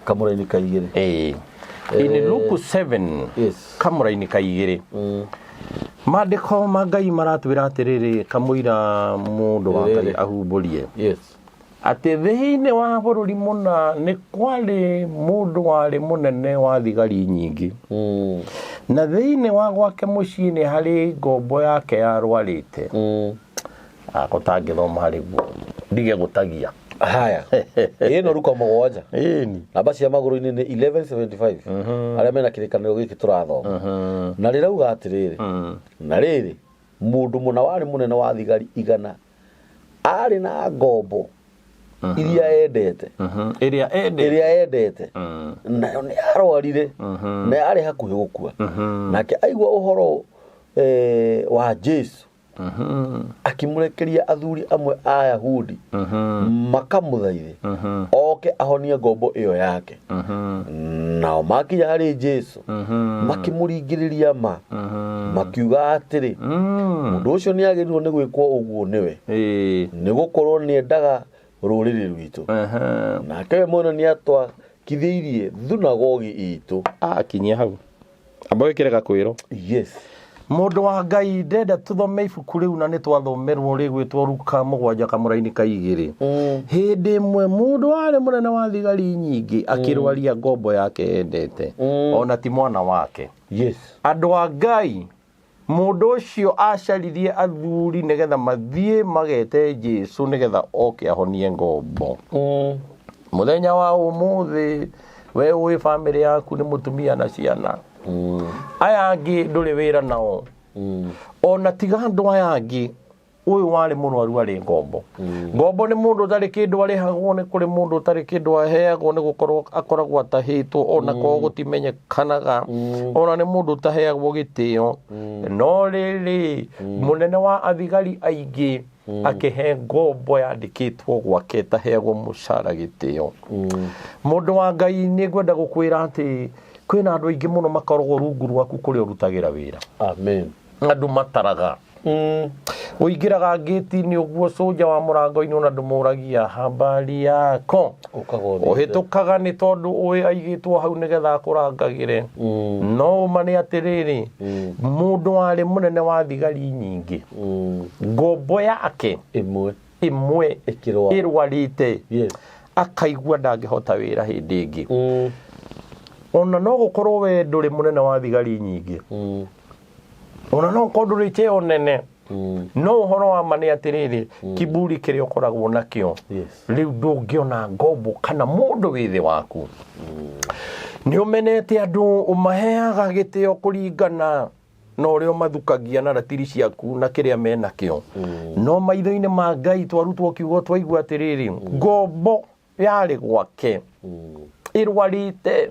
Kamũra-inĩ ka 2. In Luke 7, kamũra-inĩ ka 2. Maandĩko ma Ngai maratwĩra atĩrĩrĩ kamũira mũndũ wa Ngai ahumbũrie. Atĩ thĩinĩ wa bũrũri mũna nĩ kwarĩ mũndũ warĩ mũnene wa thigari nyingĩ. Na thĩinĩ wa gwake mũciĩ nĩ harĩ ngombo yake yarwarĩte. Gũtangĩthoma harĩ guo ndige gũtagia. Haya. Ĩno Luka 7. Namba cia magũrũ-inĩ nĩ 1175. Arĩa mena kĩrĩkanĩro gĩkĩ tũrathoma. Na rĩrauga atĩrĩrĩ. Na rĩrĩ mũndũ mũna warĩ mũnene wa thigari 100 arĩ na ngombo iria endete. Iria endete. Nayo nĩ arwarire na arĩ hakuhĩ gũkua. Nake aigua ũhoro wa Jesu akimũrekeria athuri amwe a Ayahudi makamũthaithe oke ahonie ngombo ĩyo yake. Nao makinya harĩ Jesu makimũringĩrĩria makiuga atĩrĩ mũndũ ũcio nĩ agĩrĩirwo nĩ gwĩkwo ũguo nĩwe nĩ gũkorwo nĩ endaga rũrĩrĩ rwitũ. Nake we mwene nĩ atwakithĩirie thunagogi itũ. Akinyia hau amba wĩkĩre gakwĩro. Mũndũ wa Ngai ndenda tũthome ibuku rĩu na nĩ twathomerwo rĩgwĩtwo Luka 7 kamũra-inĩ ka 2. Hĩndĩ ĩmwe mũndũ warĩ mũnene wa thigari nyingĩ akĩrwaria ngombo yake endete ona ti mwana wake. Andũ a Ngai mũndũ ũcio acaririe athuri nĩgetha mathiĩ magete Jesu nĩgetha oke ahonie ngombo. Mũthenya wa ũmũthĩ we ũĩ bamĩrĩ yaku nĩ mũtumia na ciana. Aya angĩ ndũrĩ wĩra nao. Ona tiga andũ aya angĩ ũyũ warĩ mũrwaru arĩ ngombo. Ngombo nĩ mũndũ ũtarĩ kĩndũ arĩhagwo, nĩ kũrĩ mũndũ ũtarĩ kĩndũ aheagwo nĩ gũkorwo akoragwo atahĩtwo ona ko gũtimenyekanaga. Ona nĩ mũndũ ũtaheagwo gĩtĩo. No rĩrĩ mũnene wa athigari aingĩ akĩhe ngombo yandĩkĩtwo gwake taheagwo mũcara gĩtĩo. Mũndũ wa Ngai nĩ ngwenda gũkwĩra atĩ kwĩna andũ aingĩ mũno makoragwo rungu rwaku kũrĩa ũrutagĩra wĩra. Andũ mataraga. Ũingĩraga ngĩti-inĩ ũguo soja wa mũrango-inĩ ona ndũmũragia habari yako. Ũhĩtũkaga nĩ tondũ ũĩ aigĩtwo hau nĩgetha akũrangagĩre. No ũma nĩ atĩrĩrĩ mũndũ warĩ mũnene wa thigari nyingĩ ngombo yake ĩmwe ĩrwarĩte akaigua ndangĩhota wĩra hĩndĩ ĩngĩ. Ona no gũkorwo we ndũrĩ mũnene wa thigari nyingĩ ona no kondu ri cheo nene no horo wa mane atiriri kiburi kire okoragwo nakio riu ndungiona ngombo kana mundu withi waku ni umenete andu umaheaga gitio kuringana no rio mathukagia na ratiri ciaku na kiria mena kio no maitho-ini ma Ngai twarutwo kiugo twaigua atiriri ngombo yari gwake irwarite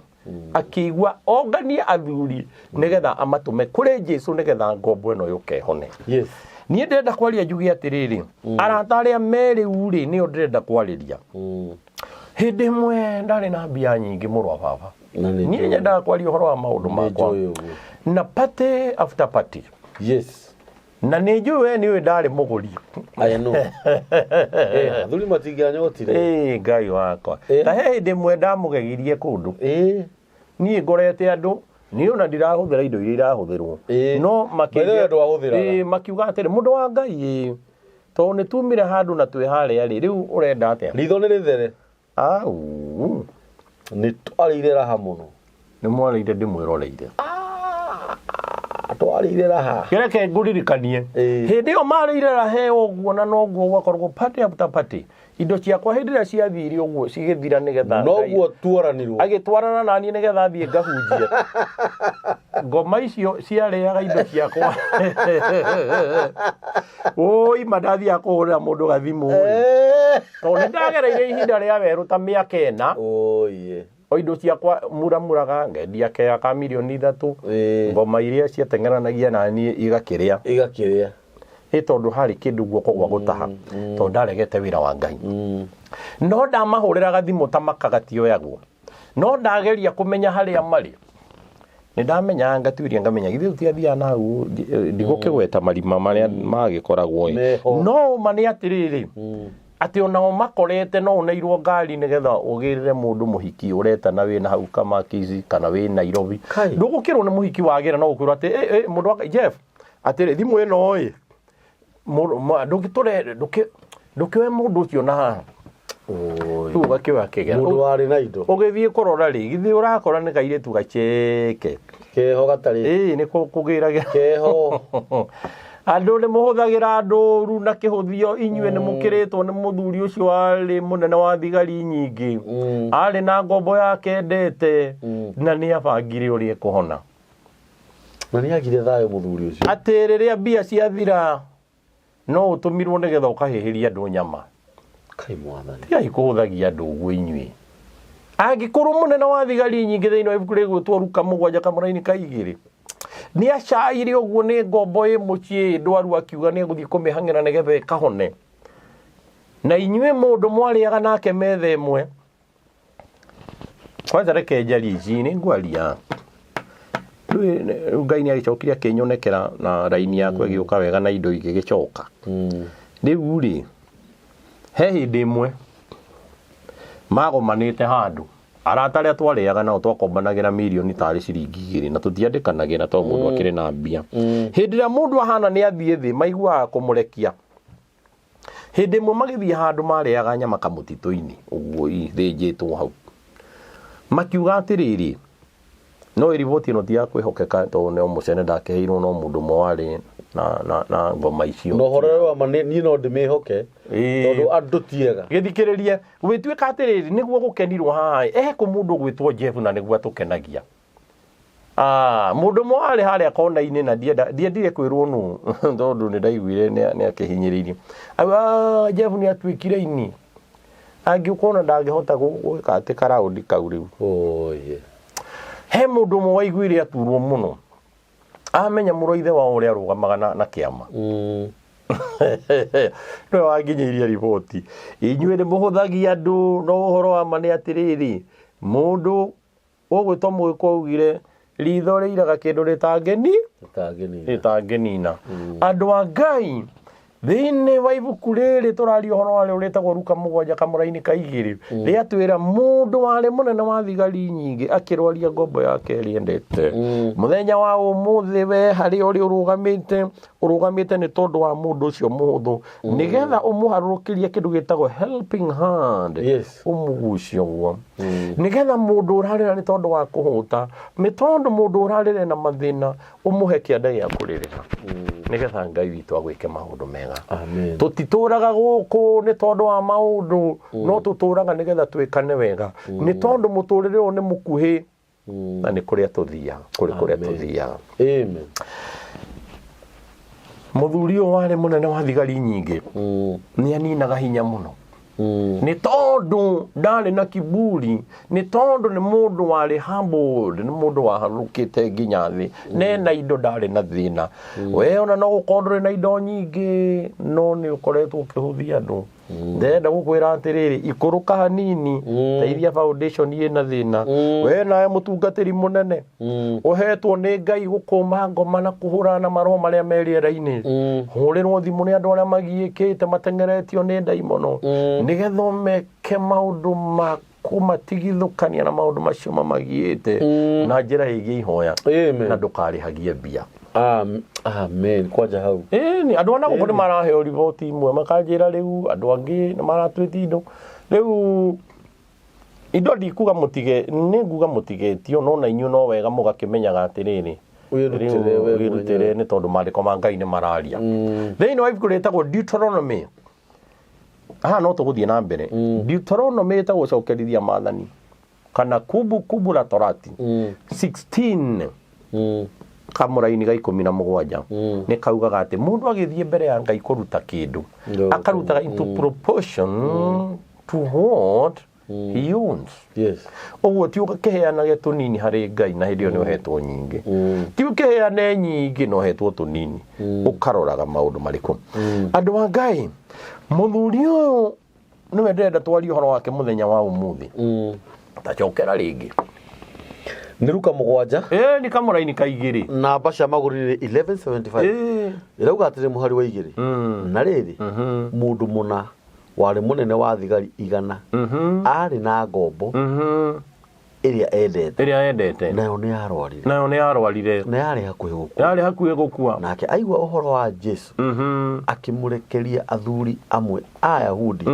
akigwa ongania athuri nigetha amatume kuri Jesu nigetha ngombo eno yuke hone nie ndenda kwaria njugi atiriri arata aria meri uri ni ndenda kwariria hindi mwe ndari na mbia nyingi murwa baba nie ndenda kwaria horo wa maundu makwa na party after party na nijuwe niwe ndari muguri aya no athuri matinganyotire Ngai wakwa ta hindi mwe ndamugegirie kundu nie ngorete andu ni ona ndirahuthira indo iria irahuthirwo no makiuga atiri mundu wa Ngai to ni tumire handu na twi haria ri riu urenda atia ritho ni rithere au ni twarire raha muno ni mwarire ndimwiroreire twarire raha kireke nguririkanie hindi yo marire raha uguo na noguo gwakorwo party after party indo ciakwa hindi ria ciathire uguo cigithira nigetha noguo twaranirwo agitwarana nani nigetha thie ngahunjie ngoma icio ciareaga indo ciakwa oi madathi akuhurira mundu gathimu to ni ndagereire ihinda ria weru ta miaka ena o indo ciakwa muramuraga ngendia kea ka milioni 3 ngoma iria ciatengeranagia nani igakiria tondu hari kindu guoko gwa gutaha tondu ndaregete wira wa Ngai no ndamahurira gathimu ta makagatioyagwo no ndageria kumenya haria mari ni ndamenya ngatuiria ngamenya githio tiathia na u ndigukigweta marima maria magikoragwo no mani atiriri ati onao makorete no uneirwo ngari nigetha ugirire mundu muhiki ureta na wina hau kama Kizi kana wi Nairobi ndugukirwo ni muhiki wagira no ukwirwo ati mundu wa Jeff atiri thimu ino oi ndukiwe mundu ucio na tu gakiwa kigera mundu wari na indo ugithie kurora ri githi urakora ni gaire tu gacheke keho gatari ni kugiraga keho andu ni muhuthagira nduru na kihuthio inyue ni mukiritwo ni muthuri ucio wari munene wa thigari nyingi ari na ngombo yake ndete na ni abangire uri kuhona na ni agire thayo muthuri ucio atiriria mbia ciathira no utumirwo nigetha ukahihiria andu nyama kai mwathani tiai kuhuthagia andu uguo inyue angikorwo munene wa thigari nyingi thiini wa ibuku rigwitwo Ruka 7 kamuraini kaigiri ni acaire uguo ni ngombo mucii ndwaru akiuga ni guthii kumihangira nigetha kahone na inyue mundu mwariaga nake metha imwe kwanza reke njari ici ni ngwaria Ngai ni agicokirie akinyonekera na raini yakwa giuka wega na indo igigicoka riu ri he hindi imwe magomanite handu arata aria twariaga nao twakombanagira milioni tari ciringi 2 na tutiandikanagira to mundu akire na mbia hindi ria mundu ahana ni athie thi maiguaga kumurekia hindi imwe magithie handu mariaga nyama kamutito-ini uguo ithinjitwo hau makiuga atiriri no iriboti no tia kwihokeka to ne mucene ndakeheirwo no mundu mwari na ngoma icio no horero wa mani ni no ndimihoke tondu andu tiega githikiririe gwituika atiriri niguo gukenirwo haha ku mundu gwitwo Jeff na niguo tukenagia mundu mwari haria kona-ini na ndiendire kwirwo nu tondu ni ndaiguire ni akihinyiririe Jeff ni atwikire ini angiukona ndangihota gwika ati karaudi kau riu he mundu mwe waiguire aturwo muno amenya muroithe wa uria arugamaga na kiama no wanginyiria riboti inyue ni muhuthagia andu no uhoro wa mane atiriri mundu ugwitwo mwiko ugire ritho riiraga kindu ritangenina andu a Ngai Thĩinĩ wa ibuku rĩrĩ tũraria ũhoro warĩo rĩtagwo Luka 7:2 rĩatwĩra mũndũ warĩ mũnene wa thigari nyingĩ akĩrwaria ngombo yake ĩrĩa endete. Mũthenya wa ũmũthĩ we harĩ ũrĩ ũrũgamĩte nĩ tondũ wa mũndũ ũcio mũhũthũ nĩgetha ũmũharũrũkĩrie kĩndũ gĩtagwo helping hand. Ũmũgucie ũguo nĩgetha mũndũ ũrarĩra nĩ tondũ wa kũhũta nĩ tondũ mũndũ ũrarĩra na mathĩna ũmũhe kĩanda gĩa kũrĩrĩra nĩgetha Ngai witũ agwĩke maũndũ mega. Tũtitũraga gũkũ nĩ tondũ wa maũndũ no tũtũraga nĩgetha twĩkane wega nĩ tondũ mũtũrĩre ũyũ nĩ mũkuhĩ na nĩ kũrĩa tũthiaga. Amen. Mũthuri ũyũ warĩ mũnene wa thigari nyingĩ nĩ aninaga hinya mũno nĩ tondũ ndarĩ na kiburi, nĩ tondũ nĩ mũndũ warĩ humbled, nĩ mũndũ waharũkĩte nginya thĩ na indo ndarĩ na thĩna. We ona no gũkorwo ndũrĩ na indo nyingĩ no nĩ ũkoretwo ũkĩhũthia andũ. Ndenda gũkwĩra atĩrĩrĩ ikũrũka hanini teithia foundation ĩna thĩna. We nawe mũtungatĩri mũnene ũhetwo nĩ Ngai gũkũma ngoma na kũhũrana na maroho marĩa merĩera-inĩ. Hũrĩrwo thimũ nĩ andũ arĩa magiĩkĩte mateng'eretio nĩ ndaimono nĩgetha ũmeke maũndũ ma kũmatigithũkania na maũndũ macio mamagiĩte na njĩra ĩgiĩ ihoya na ndũkarĩhagie mbia. Amen. Kwaja hau. Ni andũ ana gũkũ nĩ maraheo riboti imwe makanjĩra rĩu andũ angĩ nĩ maratwĩtia indo rĩu indo ndikuga mũtigetio no na inyuĩ no wega mũgakĩmenyaga atĩrĩrĩ wĩrutĩre nĩ tondũ maandĩko ma Ngai nĩ mararia. Thĩinĩ wa ibuku rĩtagwo Deuteronomy no tũgũthiĩ na mbere. Deuteronomy ĩtagwo gũcokerithia maathani kana kubu la Torati 16 kamũraini ga 17 nĩ kaugaga atĩ mũndũ agĩthiĩ mbere ya Ngai kũruta kĩndũ akarutaga into proportion to what he owns. Ũguo ti ũkĩheanage tũnini harĩ Ngai na hĩndĩ ĩyo nĩ ũhetwo nyingĩ. Ti ũkĩheane nyingĩ na ũhetwo tũnini ũkaroraga maũndũ marĩkũ. Andũ a Ngai mũthuri ũyũ nĩwe ndĩrenda twarie ũhoro wake mũthenya wa ũmũthĩ. Tacokera rĩngĩ nĩ Luka 7 nĩ kamũraini ka 2 namba cia magũrũ 1175 ĩrauga atĩrĩ mũhari wa 2 na rĩrĩ mũndũ mũna warĩ mũnene wa thigari 100 arĩ na ngombo ĩrĩa endete nayo nĩ yarwarire na yarĩ hakuhĩ gũkua nake aigua ũhoro wa Jesu akĩmũrekeria athuri amwe a Ayahudi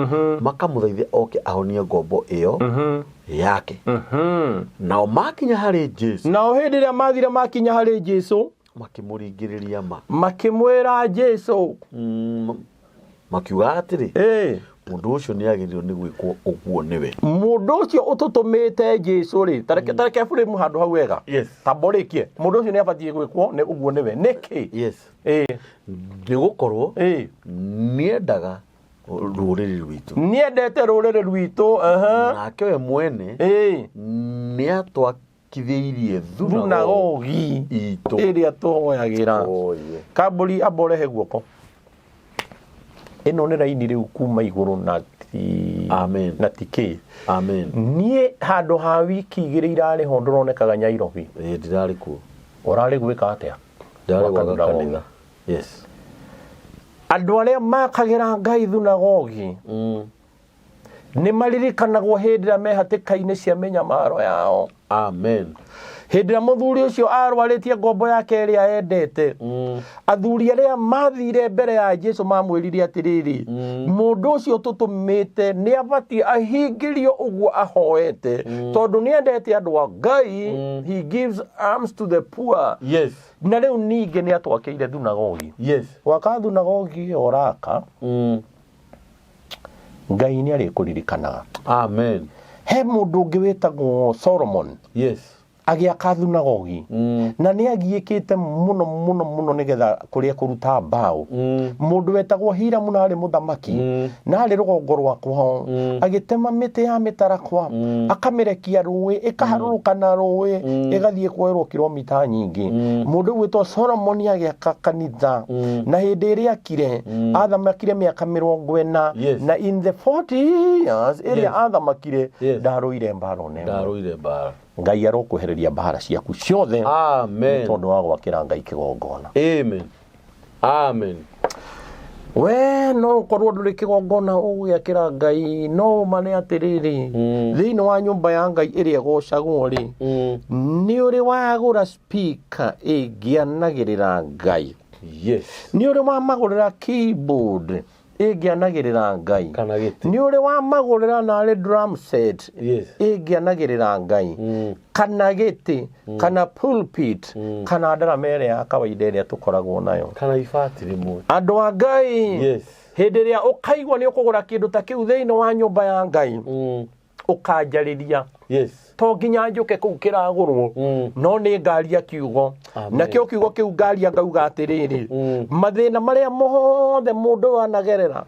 makamũthaithia oke ahonie ngombo ĩyo yake. Nao makinya harĩ Jesu hĩndĩ ĩrĩa mathire makinya harĩ Jesu makĩmũringĩrĩria makĩmwĩra Jesu makiuga atĩrĩ mũndũ ũcio nĩ agĩrĩirwo nĩ gwĩkwo ũguo nĩwe. Mũndũ ũcio ũtũtũmĩte Jesu rĩ tareke bũrĩmu handũ hau wega tamborĩkie mũndũ ũcio nĩ abatiĩ gwĩkwo nĩ ũguo nĩwe nĩkĩ nĩ gũkorwo nĩendaga rũrĩrĩ rwitũ nĩendete rũrĩrĩ rwitũ nake we mwene nĩ atwakithĩirie thunagogi itũ ĩrĩa tũhoyagĩra. Kambũri amborehe guoko ĩno nĩ raini rĩu kuma igũrũ na tikĩ. Niĩ handũ ha wiki 2 irarĩ ho ndũronekaga Nyairobi ndirarĩ kuo. Ũrarĩ gwĩka atĩa? Ndarĩ gwa kanitha. Andũ arĩa makagĩra Ngai thunagogi nĩ maririkanagwo hĩndĩ ĩrĩa me hatĩka-inĩ cia mĩnyamaro yao. Hĩndĩ ĩrĩa mũthuri ũcio arwarĩtie ngombo yake ĩrĩa endete athuri arĩa mathire mbere ya Jesu mamwĩrire atĩrĩrĩ mũndũ ũcio tũtũmĩte nĩ abatiĩ ahingĩrio ũguo ahoete tondũ nĩ endete andũ a Ngai. He gives alms to the poor. Na rĩu ningĩ nĩ atwakĩire thunagogi. Gwaka thunagogi oraka Ngai nĩ arĩkũririkanaga. He mũndũ ũngĩ wĩtagwo Solomon agĩaka thunagogi na nĩ agiĩkĩte mũno nĩgetha kũrĩa kũruta mbaũ. Mũndũ wetagwo Hiramu narĩ mũthamaki na arĩ rũgongo rwakwa agĩtema mĩtĩ ya mĩtarakwa akamĩrekia rũĩ ĩkaharũrũka na rũĩ ĩgathiĩ kwoerwo kilomita nyingĩ. Mũndũ wĩtwo Solomon agĩaka kanitha na hĩndĩ ĩrĩa akire athamakire mĩaka 40 na in the 40 years ĩrĩa athamakire ndarũire mbara nene. Ngai arokwehereria mbara ciaku ciothe tondũ wa gwakĩra Ngai kĩgongona. we no korwo nduri kigongona ugiakira Ngai no mane atiriri thiini wa nyumba ya Ngai iria gocagwo ri ni uri wagura speaker ingianagirira Ngai ni uri wamagurira keyboard ingianagirira Ngai ni uri wamagurira nare drum set ingianagirira Ngai kana giti kana pulpit kana ndaramere ya kawaida iria tukoragwo nayo kana ifati rimwe andu a Ngai hindi ria ukaigwa ni ukugura kindu ta kiu thiini wa nyumba ya Ngai ukanjariria to nginya njuke kuu kiragurwo no ni ngaria kiugo na kio kiugo kiu ngaria ngauga atiriri mathina maria mothe mundu anagerera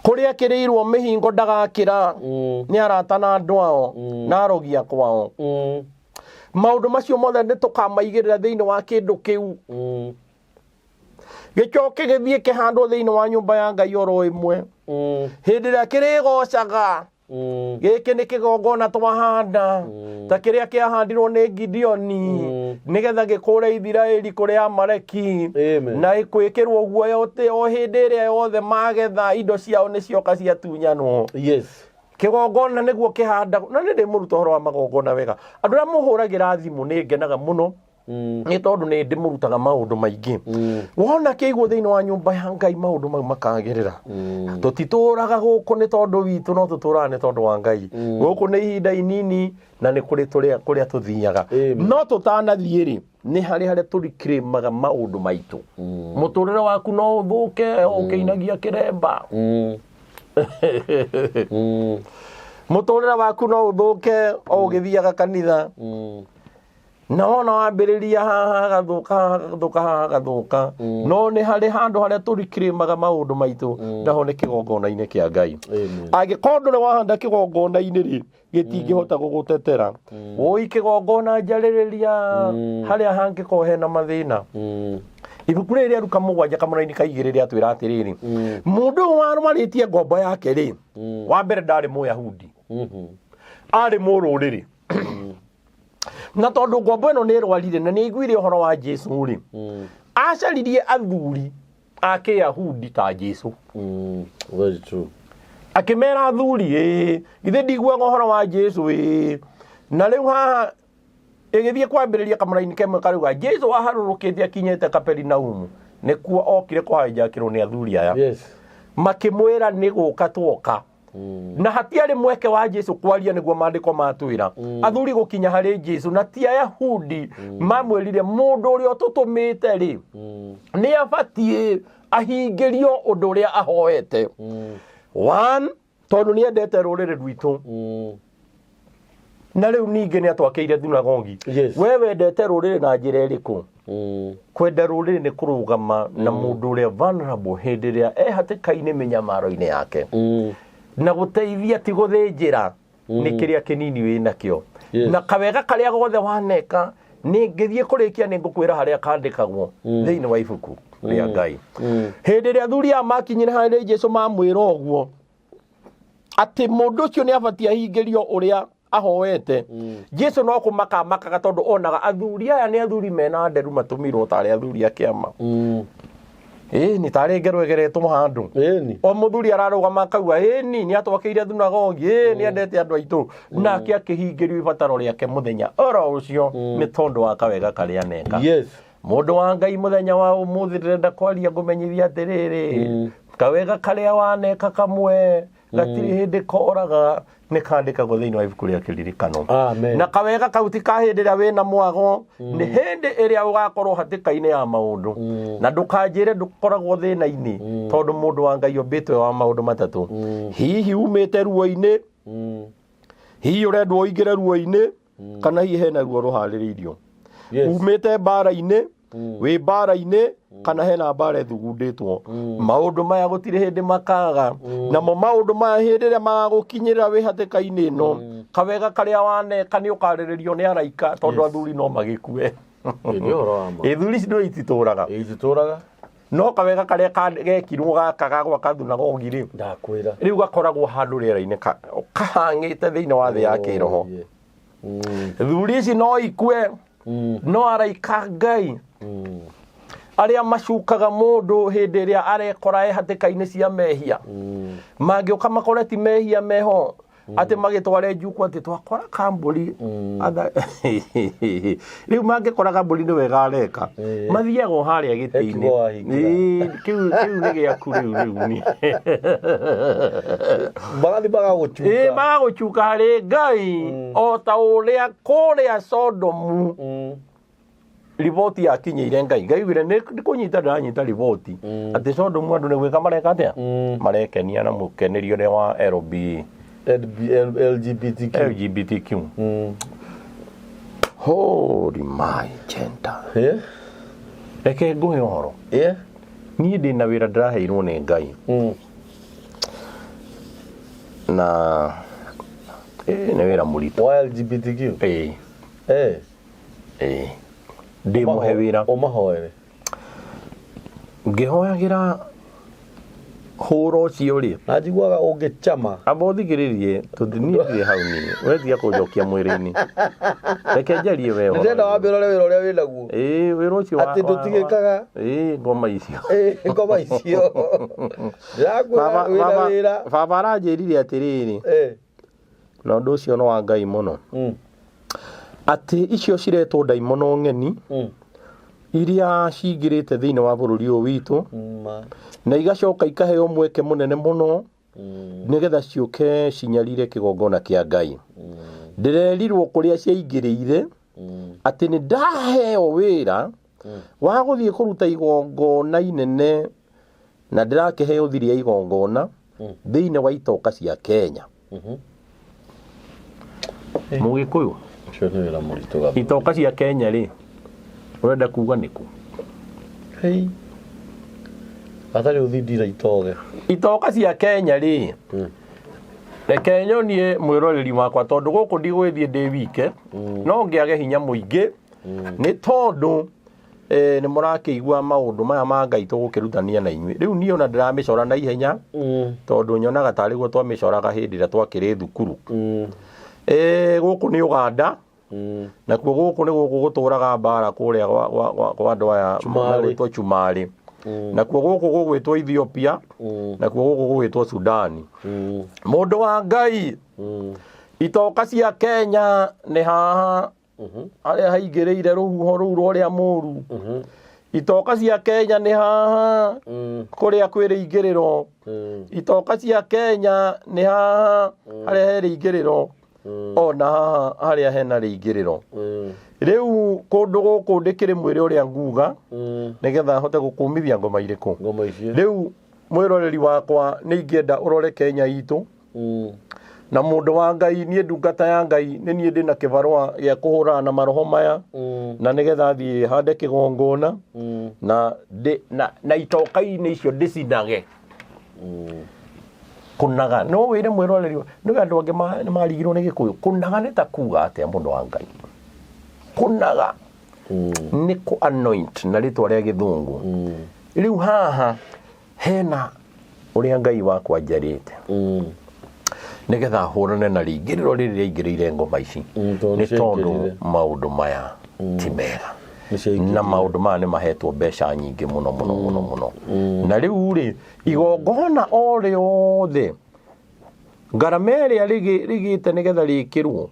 kuria kirirwo mihingo ndagakira ni arata na andu ao na arogia kwao maundu macio mothe ni tukamaigirira thiini wa kindu kiu gicoke githie kihandwo thiini wa nyumba ya Ngai oro imwe hindi ria kirigocaga giki ni kigongona twahanda ta kiria kiahandirwo ni Gideoni nigetha gikure Ithiraeli kuri Amaleki na ikwikirwo guoya o hindi ria yothe magetha indo ciao ni cioka ciatunyanwo kigongona niguo kihanda na ndi muruto horo wa magongona wega andu aria muhuragira thimu ni ngenaga muno ni tondu ni ndi murutaga maundu maingi wona kiigwo thiini wa nyumba ya Ngai maundu mau makagirira tutituraga guku ni tondu witu no tuturaga ni tondu wa Ngai guku ni ihinda inini na ni kuri kuria tuthiaga no tutanathie ri ni haria turikirimaga maundu maitu muturire waku no uthuke ukiinagia kiremba muturire waku no uthuke o ugithiaga kanitha na wona wambiriria haha gathuka no ni hari handu haria turikirimaga maundu maitu ndaho ni kigongona-ini kia Ngai angikorwo nduri wahanda kigongona-ini ri gitingihota gugutetera ui kigongona njaririria haria hangikorwo hena mathina ibuku riria Luka 7:7 kaigiriria atwira atiriri mundu warumaritie ngombo yake ri wa mbere ndari Muyahudi ari mururiri na tondu ngombo ino ni rwarire na ni iguire uhoro wa Jesu ri acaririe athuri a Kiyahudi ta Jesu very true akimera athuri githe ndigua uhoro wa Jesu na riu haha igithie kwambiriria kamara-ini kemwe karuga Jesu aharurukite akinyete Kaperinaumu nikuo okire kwahinjakirwo ni athuri aya makimwira ni guka twoka na hatiari mweke wa Jesu kwaria niguo maandiko matwira athuri gukinya hari Jesu na ti Ayahudi mamwirire mundu uria tutumite ri ni abatie ahingirio undu uria ahoete one tondu ni endete rurire rwitu na riu ninge ni atwakeire thunagogi we wendete rurire na njira iriku kwenda rurire ni kurugama na mundu uria vulnerable hindi ria hatikaine minyamaro-ini yake na guteithia ti guthinjira ni kiria kinini wina kio na kawega karia gothe waneka ni ngithie kurikia ni ngukwira haria kandikagwo thiini wa ibuku ria Ngai hindi ria athuri a makinyire hari Jesu mamwira uguo ati mundu ucio ni abatie ahingirio uria ahoete Jesu no kumaka tondu onaga athuri aya ni athuri mena nderu matumirwo tari athuri a kiama ni tari ngero egeretwo handu o muthuri ararugama akauga ni atwakeire thunagogi ni endete andu aitu nake akihingirio ibataro riake muthenya oro ucio ni tondu wa kawega karia neka mundu wa Ngai muthenya wa umuthi ndirenda kwaria ngumenyithia atiriri kawega karia waneka kamwe gatiri hindi koraga ni kandikagwo thiini wa ibuku ria kiririkano na kawega kauti ka hindi ria wina mwago ni hindi iria ugakorwo hatikaine ya maundu na ndukanjire ndukoragwo thina-ini tondu mundu wa Ngai ombitwe wa maundu matatu hihi umite ruo-ini hihi urendwo uingire ruo-ini kana hihi hena ruo ruhaririirio umite mbara-ini wi mbara-ini kana hena mbara thugunditwo maundu maya gutire hindi makaga namo maundu maya hindi ria magagukinyirira wi hatikaini ino kawega karia waneka ni ukariririo ni araika tondu athuri no magikue ithuri cio itituraga no kawega karia gekirwo gaka gagwa kathunagogi ri ndakwira riu gakoragwo handu riera-ini kahangite thiini wa thi ya kiroho thuri ici no ikue no araika Ngai aria macukaga mundu hindi ria arekora hatikaini cia mehia mangioka makore ti mehia meho ati magitware njuku ati twakora kamburi riu mangikora kamburi ni wega areka mathiago haria gitiini kiu ni giaku riu ni magagucuka hari Ngai o ta uria kuria Sodomu riboti yakinyeire Ngai wire ni kunyita ndanyita riboti ati Sodomu andu ni gwika mareka atia marekenia na mukenerio ria wa LGBTQ. Holy my gender. Reke nguhe horo. Niĩ ndĩna wĩra ndĩraheirwo nĩ Ngai. Na nĩ wĩra mũritũ. Wa LGBTQ? Ndĩmũhe wĩra. Ũmahoere. Ngĩhoyagĩra horo cio ri ajiguaga ũngĩchama abothigiririe tutinirie hau ni wetia kujokia mwiri-ini reke njarie wewe ndenda wambe rore wĩra ũrĩa wĩnaguo wĩra ũcio wa ati tutigĩkaga ngoma icio ngoma icio ndirakwĩra wĩra baba aranjĩrire atĩrĩrĩ na ũndũ ũcio no wa Ngai mũno ati icio ciretwo ndaimono ng'eni iria cingirĩte thĩinĩ wa bũrũri ũyũ witũ na igacoka ikaheo mweke munene muno nigetha ciuke cinyarire kigongona kia Ngai ndirerirwo kuria ciaingirĩire ati ni ndaheo wĩra wa guthie kuruta igongona inene na ndirakeheo thiri ya igongona thĩinĩ wa itoka cia Kenya Mugikuyu itoka cia Kenya ri urenda kuga niku atari uthindira itoka cia Kenya ri reke nyonie mwiroreri wakwa tondu guku ndigwithie ndi wike no ngiage hinya muingi ni tondu ni murakiigua maundu maya ma Ngai tugukirutania na inyui riu ni ona ndiramicora na ihenya tondu nyonaga tari guo twamicoraga hindi ria twakiri thukuru guku ni Uganda na kuo guku ni guku guturaga mbara kuria kwa andu aya gwitwo Chumari na kuo guku gugwitwo Ethiopia na kuo guku gugwitwo Sudan mundu wa Ngai itoka cia Kenya ni haha aria haingiriire ruhuho ruu ruria muru itoka cia Kenya ni haha kuria kwiri ingiriro itoka cia Kenya ni haha aria heri ingiriro ona haha haria hena riingiriro riu kundu guku ndikiri mwiri uria nguga nigetha hote gukumithia ngoma iriku riu mwiroreri wakwa ni ingienda urore Kenya itu na mundu wa Ngai nie ndungata ya Ngai ni nie ndina kibarua gia kuhura na maroho maya na nigetha thie hande kigongona na itoka-ini icio ndicinage kunaga no wire mwiroreri ni andu angi marigirwo ni Gikuyu kunaga ni ta kuga atia mundu wa Ngai kunaga ni ku anoint na ritwa ria Githungu riu haha hena uria Ngai wakwa njarite nigetha hurane na riingiriro riri riaingiriire ngoma ici ni tondu maundu maya ti mega na maundu maya ni mahetwo mbeca nyingi muno na riu ri igongona o riothe ngarama iria rigite nigetha rikirwo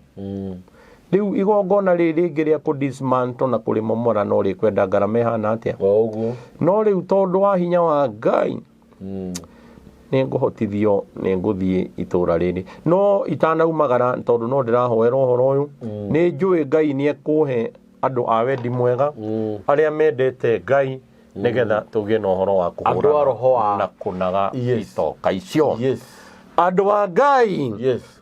riu igongona riri ringi ria ku dismantle na kurimomora no rikwenda ngarama ihana atia no riu tondu wa hinya wa Ngai ni nguhotithio ni nguthie itura riri no itanaumagara tondu no ndirahoera uhoro uyu ni njui Ngai ni ekuhe andu a wendi mwega aria mendete Ngai nigetha tugie no uhoro wa kuhura na kunaga itoka icio andu a Ngai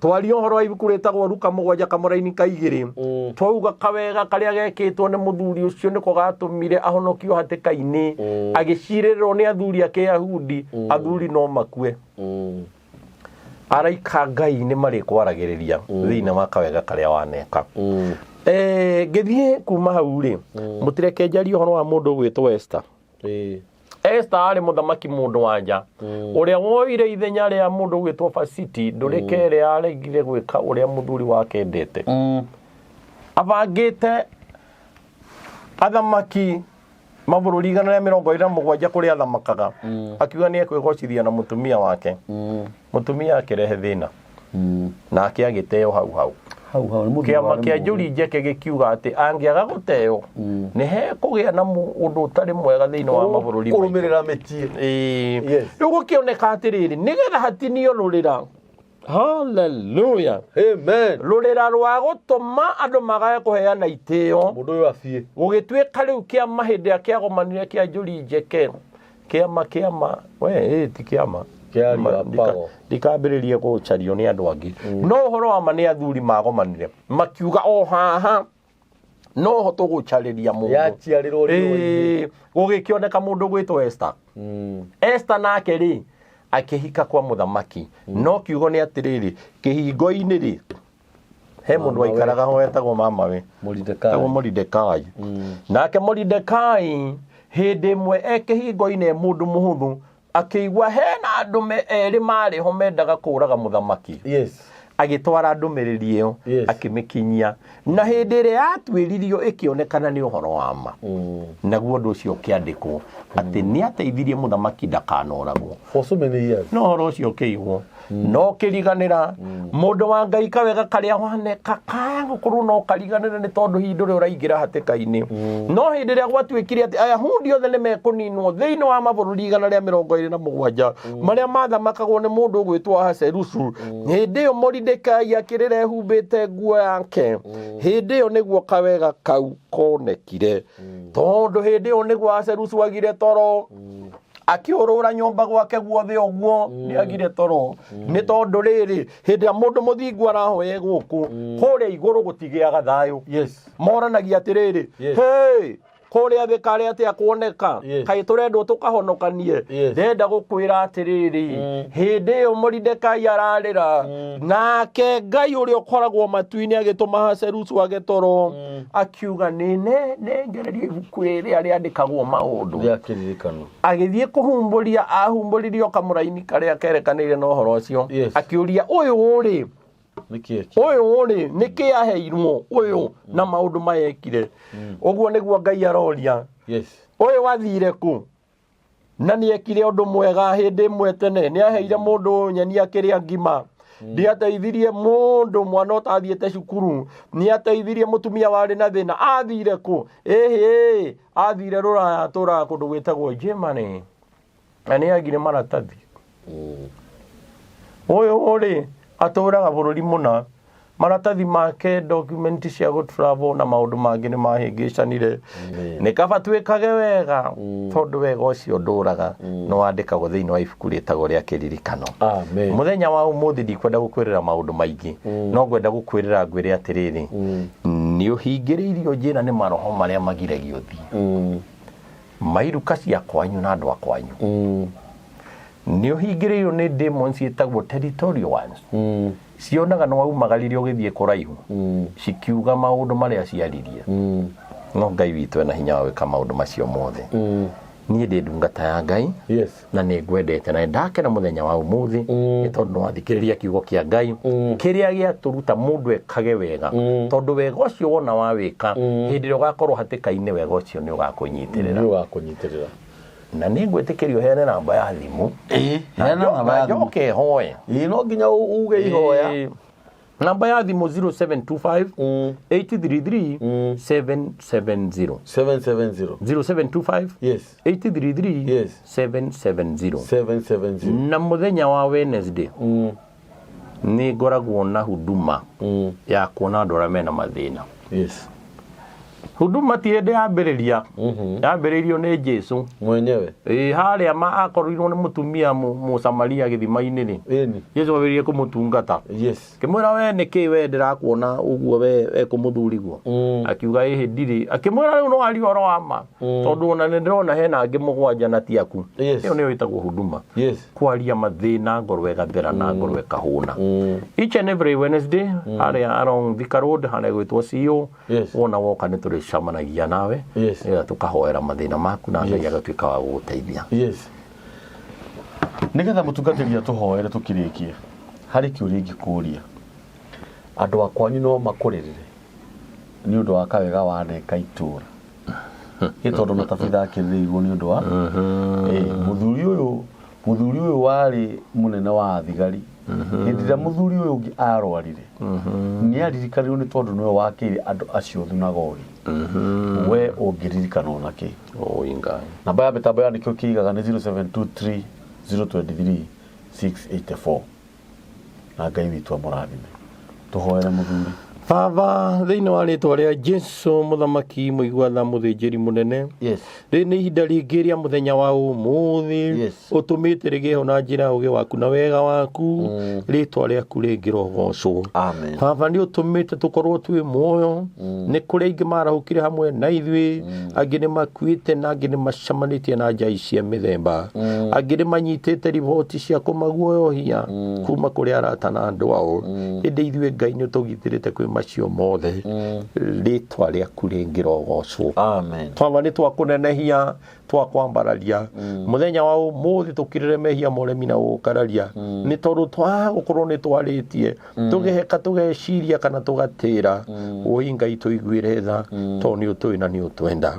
twari uhoro wa ibuku ritagwo Luka 7:2 twauga kawega karia gekitwo ni muthuri ucio niko gatumire ahonokio hatikaini agicirirwo ni athuri ake Yahudi athuri no makue araika Ngai ni mari kwaragiriria thiina wa kawega karia waneka ngithie kuma hau ri mutireke njari uhoro wa mundu gwitwo Esther Esther ari muthamaki mundu wanja uria woire ithenya ria mundu gwitwo Vasiti ndurikere aregire gwika uria muthuri wake endete abangite athamaki mabũrũri 127 kũrĩa athamakaga akiuga nĩ ekwĩgocithia na mũtumia wake mũtumia akĩrehe thĩna nake agĩteo hau kĩama kĩa Njũri Njeke gĩkiuga atĩ angĩaga gũteo nĩ hekũgĩa na ũndũ ũtarĩ mwega thĩinĩ wa mabũrũri kũrũmĩrĩra mĩtiĩ rĩu gũkĩoneka atĩrĩrĩ nĩgetha hatinio rũrĩra haleluya amen rũrĩra rwa gũtũma andũ magae kũheana itĩo mũndũ ũyũ afiĩ gũgĩtuĩka rĩu kĩama hĩndĩ ĩrĩa kĩagomanire kĩa Njũri Njeke kĩama we ti kĩama ndikambĩrĩrie gũcario nĩ andũ angĩ no ũhoro wa ma nĩ athuri magomanire makiuga o haha no hoto gũcarĩria mũndũ yaciarĩrwo gũgĩkĩoneka mũndũ gwĩtwo Esther Esther nake rĩ akĩhika kwa mũthamaki no kiugo nĩ atĩrĩrĩ kĩhingo-inĩ rĩ he mũndũ waikaraga ho etagwo mamawe Moridekai nake Moridekai hĩndĩ ĩmwe ekĩhingo-inĩ mũndũ mũhũthũ akĩigua hena andũ erĩ marĩ ho mendaga kũraga mũthamaki agĩtwara ndũmĩrĩri ĩyo akĩmĩkinyia na hĩndĩ ĩrĩa yatuĩririo ĩkĩonekana nĩ ũhoro wa ma naguo ũndũ ũcio ũkĩandĩkwo atĩ nĩ ateithirie mũthamaki ndakanoragwo no ũhoro ũcio ũkĩigwo no kĩriganĩra mũndũ wa Ngai kawega karĩa waneka kaya gũkorwo no kariganĩra nĩ tondũ hingo ĩrĩa ũraingĩra hatĩka-inĩ no hĩndĩ ĩrĩa gwatuĩkire atĩ Ayahudi othe nĩ mekũninwo thĩinĩ wa mabũrũri 127 marĩa mathamakagwo nĩ mũndũ ũgwĩtwo Ahasuerusu hĩndĩ ĩyo Moridekai akĩrĩra ehumbĩte nguo yake hĩndĩ ĩyo nĩguo kawega kau konekire tondũ hĩndĩ ĩyo nĩguo Ahasuerusu agire toro akĩũrũra nyũmba gwake guothe ũguo nĩ agire toro nĩ tondũ rĩrĩ hĩndĩ ya mũndũ mũthingu arahoya gũkũ kũrĩa igũrũ gũtigĩaga thayũ moranagia atĩrĩrĩ kũrĩa thĩ karĩa atĩa kuoneka kaĩ tũrendwo tũkahonokanie ndenda gũkwĩra atĩrĩrĩ hĩndĩ ĩyo Moridekai ararĩra nake Ngai ũrĩa ũkoragwo matu-inĩ agĩtũma Ahasuerusu age toro akiuga nĩngereria ibuku rĩrĩa rĩandĩkagwo maũndũ agĩthiĩ kũhumbũria ahumbũririo kamũraini karĩa kerekanĩire na ũhoro ũcio akĩũria ũyũ rĩ nĩkĩ aheirwo ũyũ na maũndũ mayekire ũguo nĩguo Ngai aroria ũyũ wathire kũ na nĩekire ũndũ mwega hĩndĩ ĩmwe tene nĩaheire mũndũ nyeni akĩrĩa ngima nĩateithirie mũndũ mwana ũtathiĩte cukuru nĩateithirie mũtumia warĩ na thĩna athire kũ athire Rũraya atũraga kũndũ gwĩtagwo Germany na nĩagire maratathi ũyũ rĩ atũraga bũrũri mũna maratathi make document cia go travel na maũndũ mangĩ nĩ mahĩngĩcanire nĩ kaba twĩkage wega tondũ wega ũcio ndũraga no wandĩkagwo thĩinĩ wa ibuku rĩtagwo rĩa kĩririkano mũthenya wa ũmũthĩ ndikwenda gũkwĩrĩra maũndũ maingĩ no ngwenda gũkwĩrĩra ngwĩre atĩrĩrĩ nĩ ũhingĩrĩirio njĩra nĩ maroho marĩa magiragio thi mairuka cia kwanyu na andũ a kwanyu nĩ ũhingĩrĩirio nĩ demons ciĩtagwo territorial ones cionaga no waumagaririo gĩthiĩ kũraihu cikiuga maũndũ marĩa ciaririe no Ngai witũ ena hinya wa gwĩka maũndũ macio mothe niĩ ndĩ ndungata ya Ngai na nĩ ngwendete na ndakena mũthenya wa ũmũthĩ nĩ tondũ no wathikĩrĩria kiugo kĩa Ngai kĩrĩa gĩatũruta mũndũ ekage wega tondũ wega ũcio wona wawĩka hĩndĩ ĩrĩa ũgakorwo hatĩka-inĩ wega ũcio nĩ ũgakũnyitĩrĩra na nĩ ngwĩtĩkĩrio heane namba ya thimũ na njoke hoe no nginya uge ihoya namba ya thimũ 0725 833 770 0725 833 770 na mũthenya wa Wednesday nĩ ngoragwo na huduma ya kuona andũ arĩa mena mathĩna huduma ti hĩndĩ yambĩrĩria yambĩrĩirio nĩ Jesu mwenyewe harĩa akorirwo nĩ mũtumia Mũsamaria gĩthima-inĩ rĩ Jesu ambĩrĩirie kũmũtungata akĩmwĩra we nĩkĩ we ndĩrakuona ũguo we ekũmũthuriguo akiuga ĩhĩ ndirĩ akĩmwĩra rĩu no aria ũhoro wa ma tondũ ona nĩ ndĩrona hena angĩ mũgwanja na ti aku ĩyo nĩyo ĩtagwo huduma kwaria mathĩna ngoro ĩgathera na ngoro ĩkahũna each and every Wednesday harĩa along Thika Road harĩa gwĩtwo CEO wona woka nĩ tũrĩ camanagia nawe tukahoera mathĩna maku na Ngai agatuĩka wa gũgũteithia nĩgetha mũtungatĩri atũhoere tũkĩrĩkie harĩ kĩũria ingĩkũria andũ akwanyu no makũrĩrĩre nĩ ũndũ wa kawega waneka itũra Itondo na tabitha kirĩirwo nĩ ũndũ wa muthuri ũyũ warĩ munene wa thigari hĩndĩ ĩrĩa muthuri ũyũ ũngĩ arwarire nĩ aririkanirwo nĩ tondũ nĩwe wakĩire andũ acio thunagori we ũngĩririkana ona kĩ namba ya mĩtambo yandĩkĩtwo kĩigaga nĩ 0723 023 684 na Ngai witũ amũrathime tũhoere muthuri Baba thĩinĩ wa rĩtwa rĩa Jesu mũthamaki mũigua tha mũthĩnjĩri mũnene rĩ nĩ ihinda rĩngĩ rĩa mũthenya wa ũmũthĩ ũtũmĩte rĩgĩho na njĩra ũgĩ waku na wega waku rĩtwa rĩaku rĩngĩ rogocwo Baba nĩ ũtũmĩte tũkorwo twĩ muoyo nĩ kũrĩ aingĩ marahũkire hamwe na ithuĩ angĩ nĩ makuĩte na angĩ nĩ macamanĩtie na njai cia mĩthemba angĩ nĩ manyitĩte riboti cia kũmaguoyohia kuma kũrĩ arata na andũ ao hĩndĩ ithuĩ Ngai nĩ ũtũgitĩrĩte kwĩ macio mothe rĩtwa rĩaku rĩngĩ rogocwo Baba nĩ twakũnenehia twakwambararia mũthenya wa ũmũthĩ tũkirĩre mehia moremi na gũkararia nĩ tondũ twaga gũkorwo nĩ twarĩtie tũgeheka tũgeciria kana tũgatĩra ũĩ Ngai tũiguĩre tha tondũ nĩ ũtũĩ na nĩ ũtwenda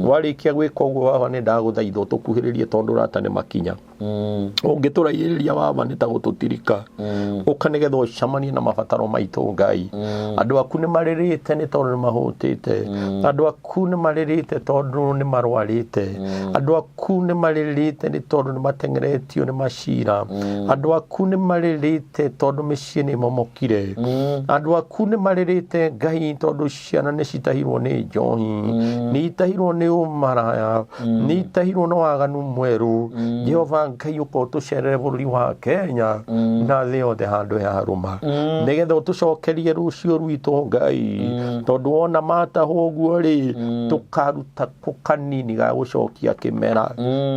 warĩkia gwĩka ũguo Baba nĩ ndagũthaitha ũtũkuhĩrĩrie tondũ ũrata nĩ makinya ũngĩtũraihĩrĩria Baba nĩ ta gũtũtirika ũka nĩgetha ũcamanie na mabataro maitũ Ngai andũ aku nĩ marĩrĩte nĩ tondũ nĩ mahũtĩte andũ aku nĩ marĩrĩte tondũ nĩ marwarĩte andũ aku nĩ marĩrĩte nĩ tondũ nĩ matengeretio nĩ macira andũ aku nĩ marĩrĩte tondũ mĩciĩ nĩ momokire andũ aku nĩ marĩrĩte Ngai tondũ ciana nĩ citahirwo nĩ njohi nĩ itahirwo nĩ ũmaraya nĩ itahirwo nĩ waganu mwerũ Jehova Ngai ũka ũtũcerere bũrũri wa Kenya na thĩ yothe handũ ya harũma nĩgetha ũtũcokerie rũciũ rwitũ Ngai tondũ ona matahwo ũguo rĩ tũkaruta kanini ga gũcokia kĩmera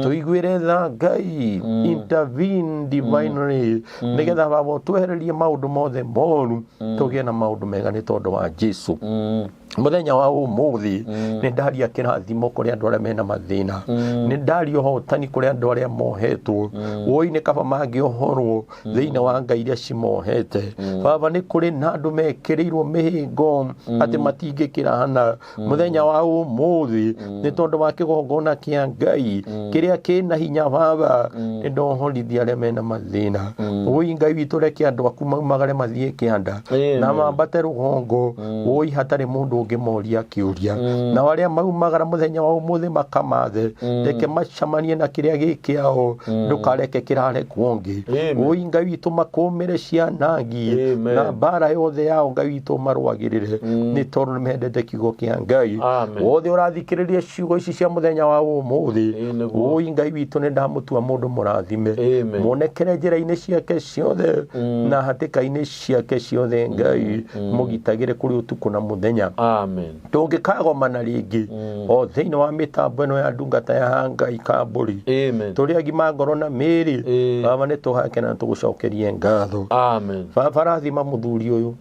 tũiguĩre tha Ngai intervene divinely nĩgetha Baba ũtwehererie maũndũ mothe moru tũgĩe na maũndũ mega nĩ tondũ wa Jesu mũthenya wa ũmũthĩ nĩ ndaria kĩrathimo kũrĩ andũ arĩa mena mathĩna nĩ ndaria ũhotani kũrĩ andũ arĩa mohetwo ũĩ nĩ kaba mangĩohorwo thĩinĩ wa ngai iria cimohete Baba nĩ kũrĩ na andũ mekĩrĩirwo mĩhĩngo atĩ matingĩkĩrahana mũthenya wa ũmũthĩ nĩ tondũ wa kĩgongona kĩa Ngai kĩrĩa kĩna hinya Baba nĩ ndohorithia arĩa mena mathĩna ũĩ Ngai witũ reke andũ aku maumagare mathiĩ kĩanda na mambate rũgongo ũĩ hatarĩ mũndũ ũngĩmoria kĩũria na arĩa maumagara mũthenya wa ũmũthĩ makamathe reke macamanie na kĩrĩa gĩkĩao ndũkareke kĩrare kuongĩ ũĩ Ngai witũ makũmĩre cianangi na mbara yothe yao Ngai witũ marũagĩrĩre nĩ tondũ nĩ mendete kiugo kĩa Ngai wothe ũrathikĩrĩria ciugo ici cia mũthenya wa ũmũthĩ ũĩ Ngai witũ nĩ ndamũtua mũndũ mũrathime mwonekere njĩra-inĩ ciake ciothe na hatĩka-inĩ ciake ciothe Ngai mũgitagĩre kũrĩ ũtukũ na mũthenya tũngĩkagomana rĩngĩ o thĩinĩ wa mĩtambo ĩno ya ndungata ya Ngai Kambũri tũrĩ agima ngoro na mĩĩrĩ Baba nĩ tũhake na tũgũcokerie ngatho Baba rathima mũthuri ũyũ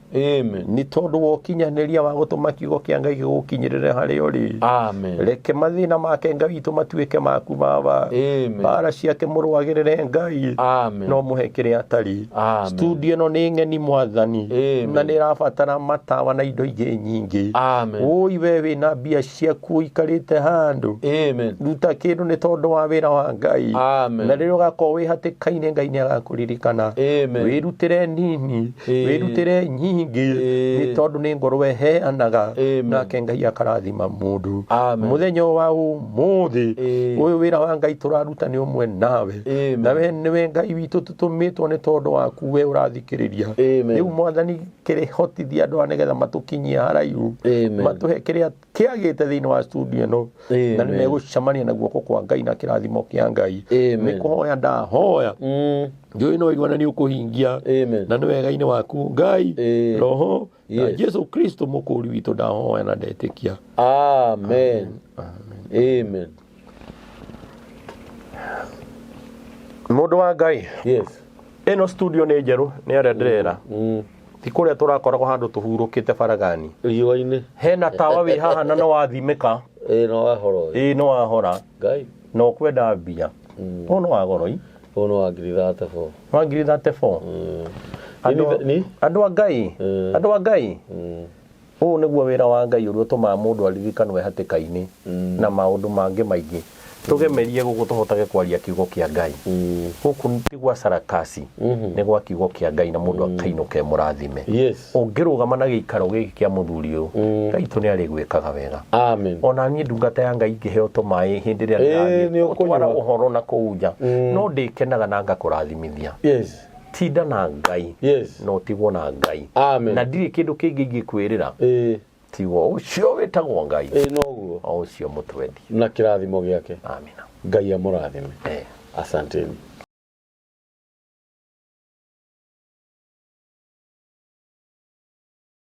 nĩ tondũ wa ũkinyanĩria wa gũtũma kiugo kĩa Ngai gĩgũkinyĩrĩre harĩa ũrĩ reke mathĩna make Ngai witũ matuĩke maku Baba mbara ciake mũrũagĩrĩre Ngai no mũhe kĩrĩa atarĩ studio ĩno nĩ ng'eni Mwathani na nĩ ĩrabatara matawa na indo ingĩ nyingĩ ũĩ we wĩna mbia ciaku ũikarĩte handũ ruta kĩndũ nĩ tondũ wa wĩra wa Ngai na rĩrĩa ũgakorwo wĩ hatĩka-inĩ Ngai nĩ agakũririkana wĩrutĩre nini wĩrutĩre nyingĩ nĩ tondũ nĩ ngoro weheanaga nake Ngai akarathima mũndũ mũthenya wa ũmũthĩ ũyũ wĩra wa Ngai tũraruta nĩ ũmwe nawe na we nĩwe Ngai witũ tũtũmĩtwo nĩ tondũ waku we ũrathikĩrĩria rĩu Mwathani kĩrĩhotithia andũ nĩgetha matũkinyie haraihu matũhe kĩrĩa kĩagĩte thĩinĩ wa studio ĩno na nĩ megũcamania na guoko kwa Ngai na kĩrathimo kĩa Ngai nĩ kũhoya ndahoya njũĩ no igua na nĩ ũkũhingia na nĩ wega-inĩ waku Ngai roho na Jesu Kristo mũkũũri witũ ndahoya na ndetĩkia amen amen mũndũ wa Ngai ĩno studio nĩ njerũ nĩ arĩa ndĩrera ti kũrĩa tũrakoragwo handũ tũhurũkĩte baragani riũa-inĩ hena tawa wĩ haha na no wathimĩka no wahora Ngai no kwenda mbia no wagoro no wa ngiri 34 wa ngiri 34 andũ a Ngai ũũ nĩguo wĩra wa Ngai ũrĩa ũtũmaga mũndũ aririkanwo hatĩka-inĩ na maũndũ mangĩ maingĩ. Tũgemerie gũkũ tũhotage kwaria kiugo kĩa Ngai. Gũkũ ti gwa sarakasi, nĩ gwa kiugo kĩa Ngai na mũndũ akainũke mũrathime. Ũngĩrũgama na gĩikaro gĩkĩ kĩa mũthuri ũyũ, Ngai tu nĩ arĩgwĩkaga wega. Ona niĩ ndungata ya Ngai ingĩheo tũmaĩ hĩndĩ ĩrĩa ndĩrathiĩ gũtwara ũhoro na kũu nja, no ndĩkenaga na ngakũrathimithia. Tinda na Ngai, no tigwo na Ngai, na ndirĩ kĩndũ kĩngĩ ingĩkwĩrĩra tigwo ũcio wĩtagwo Ngai, o ũcio mũtwendi na kĩrathimo gĩake. Amina. Ngai amũrathime. Asanteni.